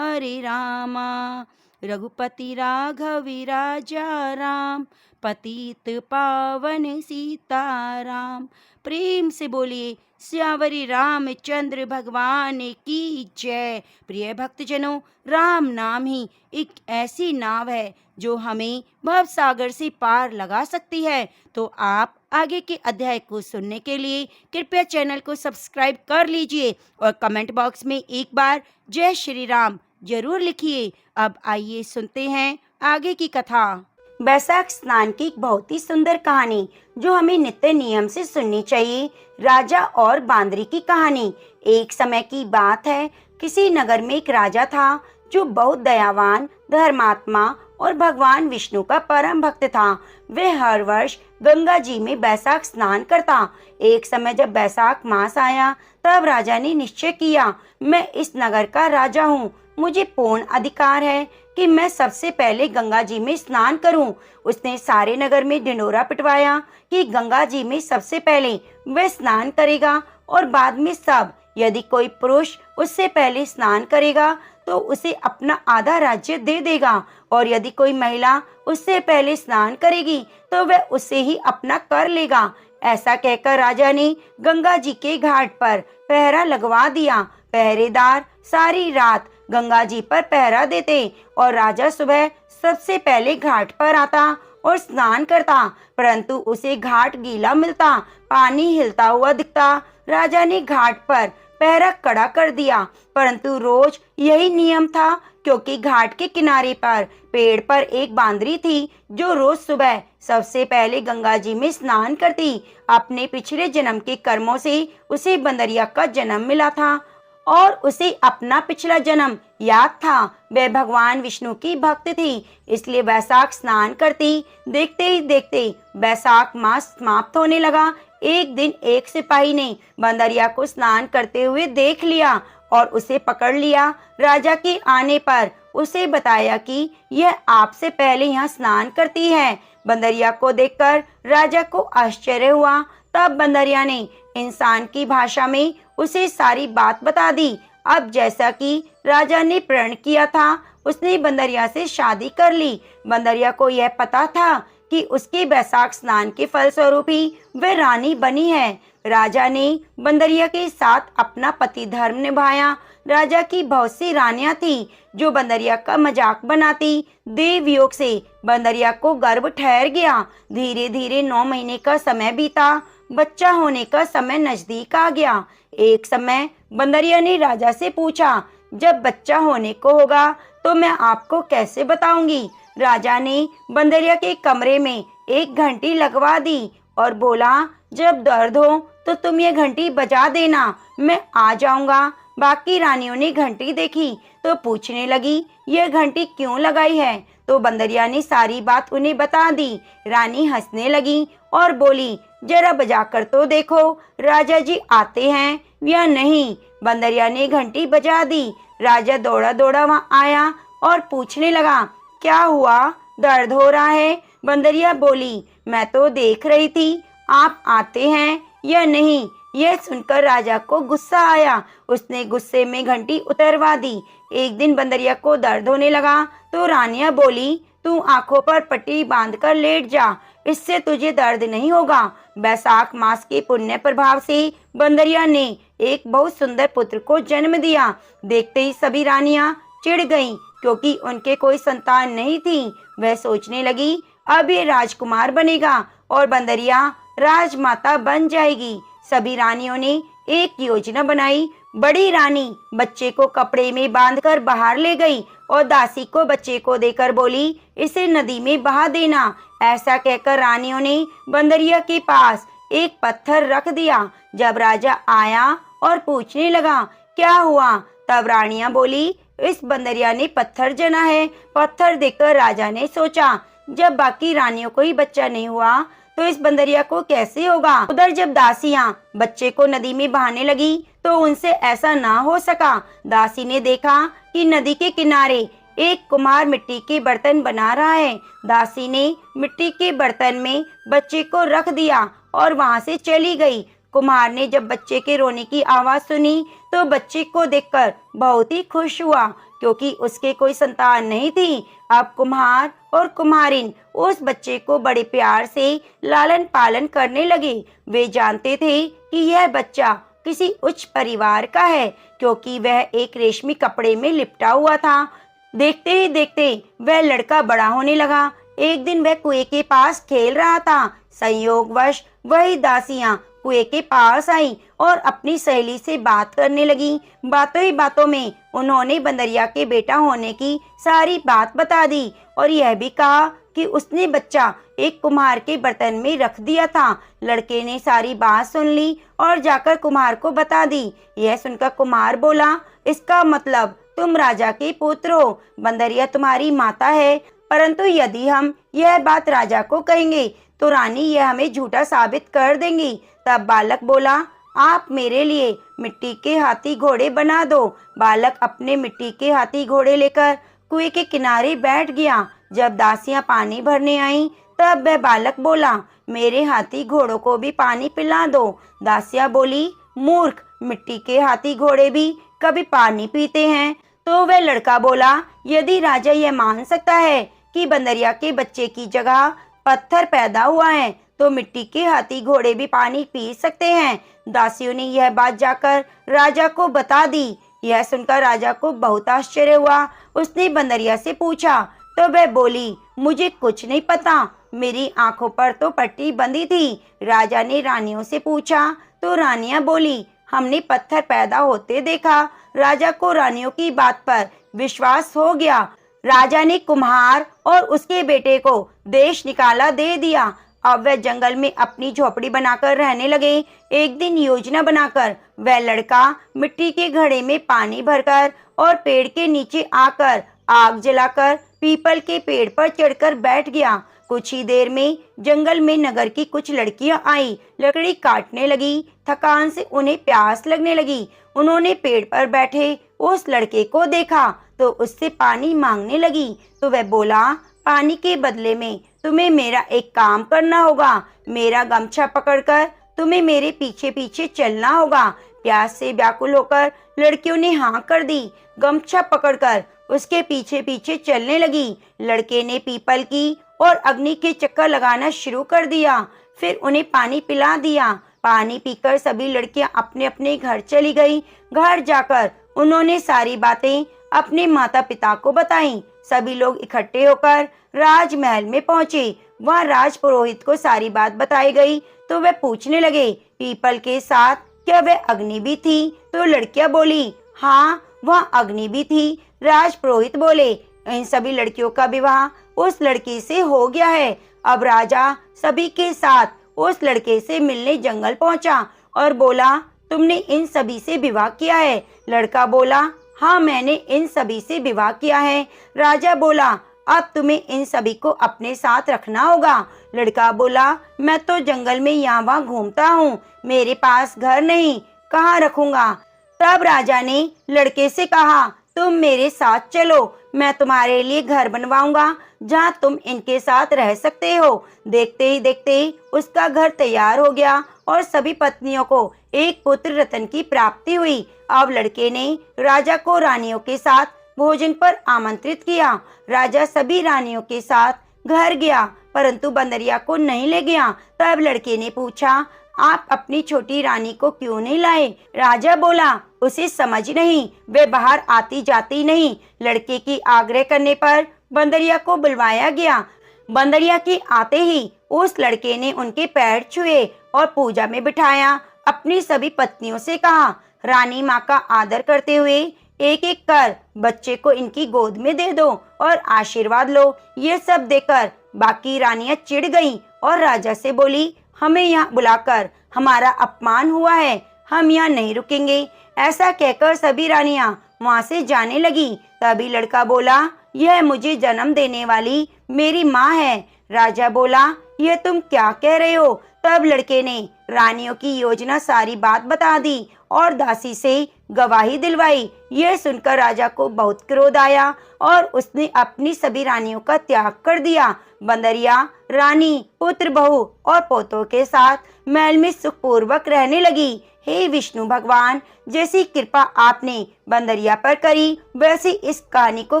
रामा रघुपति राघव राजा राम पतित पावन सीताराम। प्रेम से बोलिए श्यावरी रामचंद्र भगवान की जय। प्रिय भक्तजनों, राम नाम ही एक ऐसी नाव है जो हमें भव सागर से पार लगा सकती है। तो आप आगे के अध्याय को सुनने के लिए कृपया चैनल को सब्सक्राइब कर लीजिए और कमेंट बॉक्स में एक बार जय श्री राम जरूर लिखिए। अब आइए सुनते हैं आगे की कथा। बैसाख स्नान की एक बहुत ही सुंदर कहानी जो हमें नित्य नियम से सुननी चाहिए। राजा और बांदरी की कहानी। एक समय की बात है, किसी नगर में एक राजा था जो बहुत दयावान, धर्मात्मा और भगवान विष्णु का परम भक्त था। वह हर वर्ष गंगा जी में बैसाख स्नान करता। एक समय जब बैसाख मास आया तब राजा ने निश्चय किया, मैं इस नगर का राजा हूँ, मुझे पूर्ण अधिकार है कि मैं सबसे पहले गंगा जी में स्नान करूं। उसने सारे नगर में ढिंढोरा पिटवाया कि गंगा जी में सबसे पहले वह स्नान करेगा और बाद में सब। यदि कोई पुरुष उससे पहले स्नान करेगा तो उसे अपना आधा राज्य दे देगा, और यदि कोई महिला उससे पहले स्नान करेगी तो वह उससे ही अपना कर लेगा। ऐसा कहकर राजा ने गंगा जी के घाट पर पहरा लगवा दिया। पहरेदार सारी रात गंगा जी पर पहरा देते और राजा सुबह सबसे पहले घाट पर आता और स्नान करता, परंतु उसे घाट गीला मिलता, पानी हिलता हुआ दिखता। राजा ने घाट पर पहरा कड़ा कर दिया, परंतु रोज यही नियम था, क्योंकि घाट के किनारे पर पेड़ पर एक बांदरी थी जो रोज सुबह सबसे पहले गंगा जी में स्नान करती। अपने पिछले जन्म के कर्मों से उसे बंदरिया का जन्म मिला था और उसे अपना पिछला जन्म याद था। वह भगवान विष्णु की भक्त थी, इसलिए बैसाख स्नान करती। देखते ही देखते बैसाख मास समाप्त होने लगा। एक दिन एक सिपाही ने बंदरिया को स्नान करते हुए देख लिया और उसे पकड़ लिया। राजा के आने पर उसे बताया कि यह आपसे पहले यहाँ स्नान करती है। बंदरिया को देखकर राजा को आश्चर्य हुआ। तब बंदरिया ने इंसान की भाषा में उसे सारी बात बता दी। अब जैसा कि राजा ने प्रण किया था, उसने बंदरिया से शादी कर ली। बंदरिया को यह पता था कि उसके बैसाख स्नान के फलस्वरूप ही वह रानी बनी है। राजा ने बंदरिया के साथ अपना पति धर्म निभाया। राजा की बहुत सी रानियां थी जो बंदरिया का मजाक बनाती। देव योग से बंदरिया को गर्भ ठहर गया। धीरे धीरे 9 महीने का समय बीता। बच्चा होने का समय नजदीक आ गया। एक समय बंदरिया ने राजा से पूछा, जब बच्चा होने को होगा तो मैं आपको कैसे बताऊंगी। राजा ने बंदरिया के कमरे में एक घंटी लगवा दी और बोला, जब दर्द हो तो तुम ये घंटी बजा देना, मैं आ जाऊंगा। बाकी रानियों ने घंटी देखी तो पूछने लगी, यह घंटी क्यों लगाई है। तो बंदरिया ने सारी बात उन्हें बता दी। रानी हंसने लगी और बोली, जरा बजाकर तो देखो राजा जी आते हैं या नहीं। बंदरिया ने घंटी बजा दी। राजा दौड़ा दौड़ा वहाँ आया और पूछने लगा, क्या हुआ, दर्द हो रहा है। बंदरिया बोली, मैं तो देख रही थी आप आते हैं या नहीं। यह सुनकर राजा को गुस्सा आया। उसने गुस्से में घंटी उतरवा दी। एक दिन बंदरिया को दर्द होने लगा तो रानियां बोली, तू आंखों पर पट्टी बांधकर लेट जा, इससे तुझे दर्द नहीं होगा। बैसाख मास के पुण्य प्रभाव से बंदरिया ने एक बहुत सुंदर पुत्र को जन्म दिया। देखते ही सभी रानियां चिढ़ गईं, क्योंकि उनके कोई संतान नहीं थी। वह सोचने लगी, अब ये राजकुमार बनेगा और बंदरिया राजमाता बन जाएगी। सभी रानियों ने एक योजना बनाई। बड़ी रानी बच्चे को कपड़े में बांधकर बाहर ले गई और दासी को बच्चे को देकर बोली, इसे नदी में बहा देना। ऐसा कहकर रानियों ने बंदरिया के पास एक पत्थर रख दिया। जब राजा आया और पूछने लगा, क्या हुआ, तब रानियां बोली, इस बंदरिया ने पत्थर जना है। पत्थर देखकर राजा ने सोचा, जब बाकी रानियों को ही बच्चा नहीं हुआ तो इस बंदरिया को कैसे होगा। उधर जब दासियां बच्चे को नदी में बहाने लगी तो उनसे ऐसा ना हो सका। दासी ने देखा कि नदी के किनारे एक कुम्हार मिट्टी के बर्तन बना रहा है। दासी ने मिट्टी के बर्तन में बच्चे को रख दिया और वहां से चली गई। कुम्हार ने जब बच्चे के रोने की आवाज सुनी तो बच्चे को देखकर बहुत ही खुश हुआ, क्योंकि उसके कोई संतान नहीं थी। अब कुम्हार और कुम्हारिन उस बच्चे को बड़े प्यार से लालन पालन करने लगे। वे जानते थे कि यह बच्चा किसी उच्च परिवार का है, क्योंकि वह एक रेशमी कपड़े में लिपटा हुआ था। देखते ही देखते वह लड़का बड़ा होने लगा। एक दिन वह कुएं के पास खेल रहा था। संयोगवश वही दासियां कुएं के पास आई और अपनी सहेली से बात करने लगी। बातों ही बातों में उन्होंने बंदरिया के बेटा होने की सारी बात बता दी और यह भी कहा कि उसने बच्चा एक कुम्हार के बर्तन में रख दिया था। लड़के ने सारी बात सुन ली और जाकर कुम्हार को बता दी। यह सुनकर कुम्हार बोला, इसका मतलब तुम राजा के पुत्र हो, बंदरिया तुम्हारी माता है। परंतु यदि हम यह बात राजा को कहेंगे तो रानी यह हमें झूठा साबित कर देंगी। तब बालक बोला, आप मेरे लिए मिट्टी के हाथी घोड़े बना दो। बालक अपने मिट्टी के हाथी घोड़े लेकर कुएं के किनारे बैठ गया। जब दासियां पानी भरने आईं तब वह बालक बोला, मेरे हाथी घोड़ों को भी पानी पिला दो। दासियां बोली, मूर्ख, मिट्टी के हाथी घोड़े भी कभी पानी पीते हैं। तो वह लड़का बोला, यदि राजा यह मान सकता है कि बंदरिया के बच्चे की जगह पत्थर पैदा हुआ है तो मिट्टी के हाथी घोड़े भी पानी पी सकते हैं। दासियों ने यह बात जाकर राजा को बता दी। यह सुनकर राजा को बहुत आश्चर्य हुआ। उसने बंदरिया से पूछा तो वह बोली, मुझे कुछ नहीं पता, मेरी आंखों पर तो पट्टी बंधी थी। राजा ने रानियों से पूछा तो रानियां बोली, हमने पत्थर पैदा होते देखा। राजा को रानियों की बात पर विश्वास हो गया। राजा ने कुम्हार और उसके बेटे को देश निकाला दे दिया। अब वह जंगल में अपनी झोपड़ी बनाकर रहने लगे। एक दिन योजना बनाकर वह लड़का मिट्टी के घड़े में पानी भरकर और पेड़ के नीचे आकर आग जलाकर पीपल के पेड़ पर चढ़कर बैठ गया। कुछ ही देर में जंगल में नगर की कुछ लड़कियां आई, लकड़ी काटने लगी। थकान से उन्हें प्यास लगने लगी। उन्होंने पेड़ पर बैठे उस लड़के को देखा तो उससे पानी मांगने लगी। तो वह बोला, पानी के बदले में तुम्हें मेरा एक काम करना होगा। मेरा गमछा पकड़कर तुम्हें मेरे पीछे पीछे चलना होगा। प्यास से व्याकुल होकर लड़कियों ने हाँ कर दी। गमछा पकड़कर उसके पीछे पीछे चलने लगी। लड़के ने पीपल की और अग्नि के चक्कर लगाना शुरू कर दिया। फिर उन्हें पानी पिला दिया। पानी पीकर सभी लड़कियां अपने अपने घर चली गईं। घर जाकर उन्होंने सारी बातें अपने माता पिता को बताईं। सभी लोग इकट्ठे होकर राजमहल में पहुंचे। वहां राज पुरोहित को सारी बात बताई गई तो वह पूछने लगे, पीपल के साथ क्या वह अग्नि भी थी? तो लड़कियां बोली, हाँ, वहाँ अग्नि भी थी। राज पुरोहित बोले, इन सभी लड़कियों का विवाह उस लड़की से हो गया है। अब राजा सभी के साथ उस लड़के से मिलने जंगल पहुंचा और बोला, तुमने इन सभी से विवाह किया है? लड़का बोला, हाँ, मैंने इन सभी से विवाह किया है। राजा बोला, अब तुम्हें इन सभी को अपने साथ रखना होगा। लड़का बोला, मैं तो जंगल में यहाँ वहाँ घूमता हूँ, मेरे पास घर नहीं, कहाँ रखूंगा? तब राजा ने लड़के से कहा, तुम मेरे साथ चलो, मैं तुम्हारे लिए घर बनवाऊंगा जहाँ तुम इनके साथ रह सकते हो। देखते ही देखते उसका घर तैयार हो गया और सभी पत्नियों को एक पुत्र रतन की प्राप्ति हुई। अब लड़के ने राजा को रानियों के साथ भोजन पर आमंत्रित किया। राजा सभी रानियों के साथ घर गया परंतु बंदरिया को नहीं ले गया। तब लड़के ने पूछा, आप अपनी छोटी रानी को क्यों नहीं लाए? राजा बोला, उसे समझ नहीं, वे बाहर आती जाती नहीं। लड़के की आग्रह करने पर बंदरिया को बुलवाया गया। बंदरिया के आते ही उस लड़के ने उनके पैर छुए और पूजा में बिठाया। अपनी सभी पत्नियों से कहा, रानी माँ का आदर करते हुए एक एक कर बच्चे को इनकी गोद में दे दो और आशीर्वाद लो। ये सब देकर बाकी रानियां चिढ़ गईं और राजा से बोली, हमें यहाँ बुलाकर हमारा अपमान हुआ है, हम यहाँ नहीं रुकेंगे। ऐसा कहकर सभी रानियां वहाँ से जाने लगी। तभी लड़का बोला, यह मुझे जन्म देने वाली मेरी माँ है। राजा बोला, यह तुम क्या कह रहे हो? तब लड़के ने रानियों की योजना सारी बात बता दी और दासी से गवाही दिलवाई। यह सुनकर राजा को बहुत क्रोध आया और उसने अपनी सभी रानियों का त्याग कर दिया। बंदरिया रानी पुत्र बहू और पोतों के साथ महल में सुखपूर्वक रहने लगी। हे विष्णु भगवान, जैसी कृपा आपने बंदरिया पर करी, वैसे इस कहानी को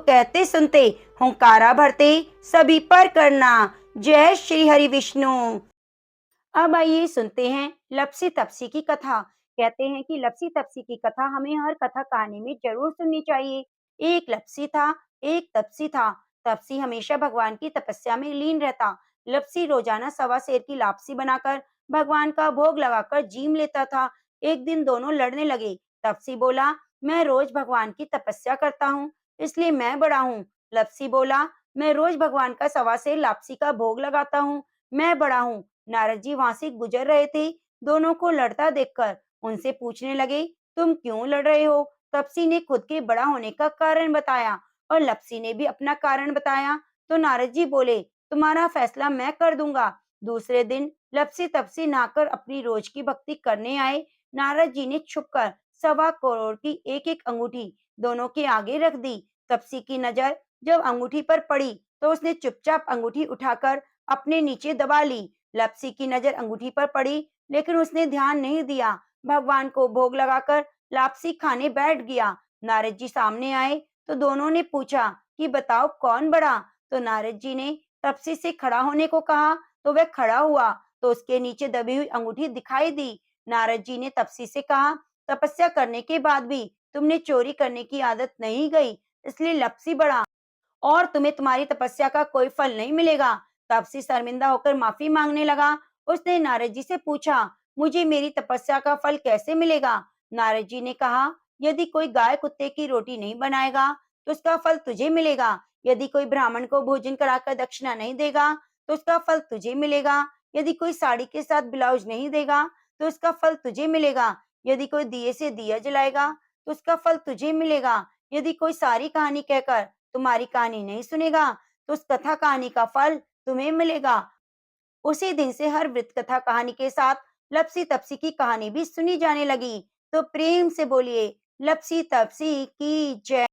कहते सुनते हुंकारा भरते सभी पर करना। जय श्री हरि विष्णु। अब आइए सुनते हैं लपसी तपसी की कथा। कहते हैं कि लपसी तपसी की कथा हमें हर कथा कहानी में जरूर सुननी चाहिए। एक लपसी था, एक तपसी था। तपसी हमेशा भगवान की तपस्या में लीन रहता। लपसी रोजाना सवा सेर की लापसी बनाकर भगवान का भोग लगाकर जीम लेता था। एक दिन दोनों लड़ने लगे। तपसी बोला, मैं रोज भगवान की तपस्या करता हूँ, इसलिए मैं बड़ा हूँ। लपसी बोला, मैं रोज भगवान का सवा सेर लापसी का भोग लगाता हूँ, मैं बड़ा हूँ। नारद जी वहां से गुजर रहे थे। दोनों को लड़ता देखकर उनसे पूछने लगे, तुम क्यों लड़ रहे हो? तपसी ने खुद के बड़ा होने का कारण बताया और लपसी ने भी अपना कारण बताया। तो नारद जी बोले, तुम्हारा फैसला मैं कर दूंगा। दूसरे दिन लपसी तपसी नहाकर अपनी रोज की भक्ति करने आए। नारद जी ने छुपकर 1.25 करोड़ की एक एक अंगूठी दोनों के आगे रख दी। तपसी की नजर जब अंगूठी पर पड़ी तो उसने चुपचाप अंगूठी उठाकर अपने नीचे दबा ली। लपसी की नजर अंगूठी पर पड़ी, लेकिन उसने ध्यान नहीं दिया। भगवान को भोग लगाकर लापसी खाने बैठ गया। नारद जी सामने आए तो दोनों ने पूछा कि बताओ कौन बड़ा? तो नारद जी ने तपसी से खड़ा होने को कहा तो वह खड़ा हुआ तो उसके नीचे दबी हुई अंगूठी दिखाई दी। नारद जी ने तपसी से कहा, तपस्या करने के बाद भी तुमने चोरी करने की आदत नहीं गई, इसलिए लपसी बड़ा और तुम्हें तुम्हारी तपस्या का कोई फल नहीं मिलेगा। तापसी शर्मिंदा होकर माफी मांगने लगा। उसने नारद जी से पूछा, मुझे मेरी तपस्या का फल कैसे मिलेगा? नारद जी ने कहा, यदि कोई गाय कुत्ते की रोटी नहीं बनाएगा तो उसका फल तुझे मिलेगा। यदि कोई ब्राह्मण को भोजन कराकर दक्षिणा नहीं देगा तो उसका फल तुझे मिलेगा। यदि कोई साड़ी के साथ ब्लाउज नहीं देगा तो उसका फल तुझे मिलेगा। यदि कोई दिए से दिया जलाएगा तो उसका फल तुझे मिलेगा। यदि कोई सारी कहानी कहकर तुम्हारी कहानी नहीं सुनेगा तो उस कथा कहानी का फल तुम्हें मिलेगा। उसी दिन से हर वृत्त कथा कहानी के साथ लपसी तपसी की कहानी भी सुनी जाने लगी। तो प्रेम से बोलिए, लपसी तपसी की जय।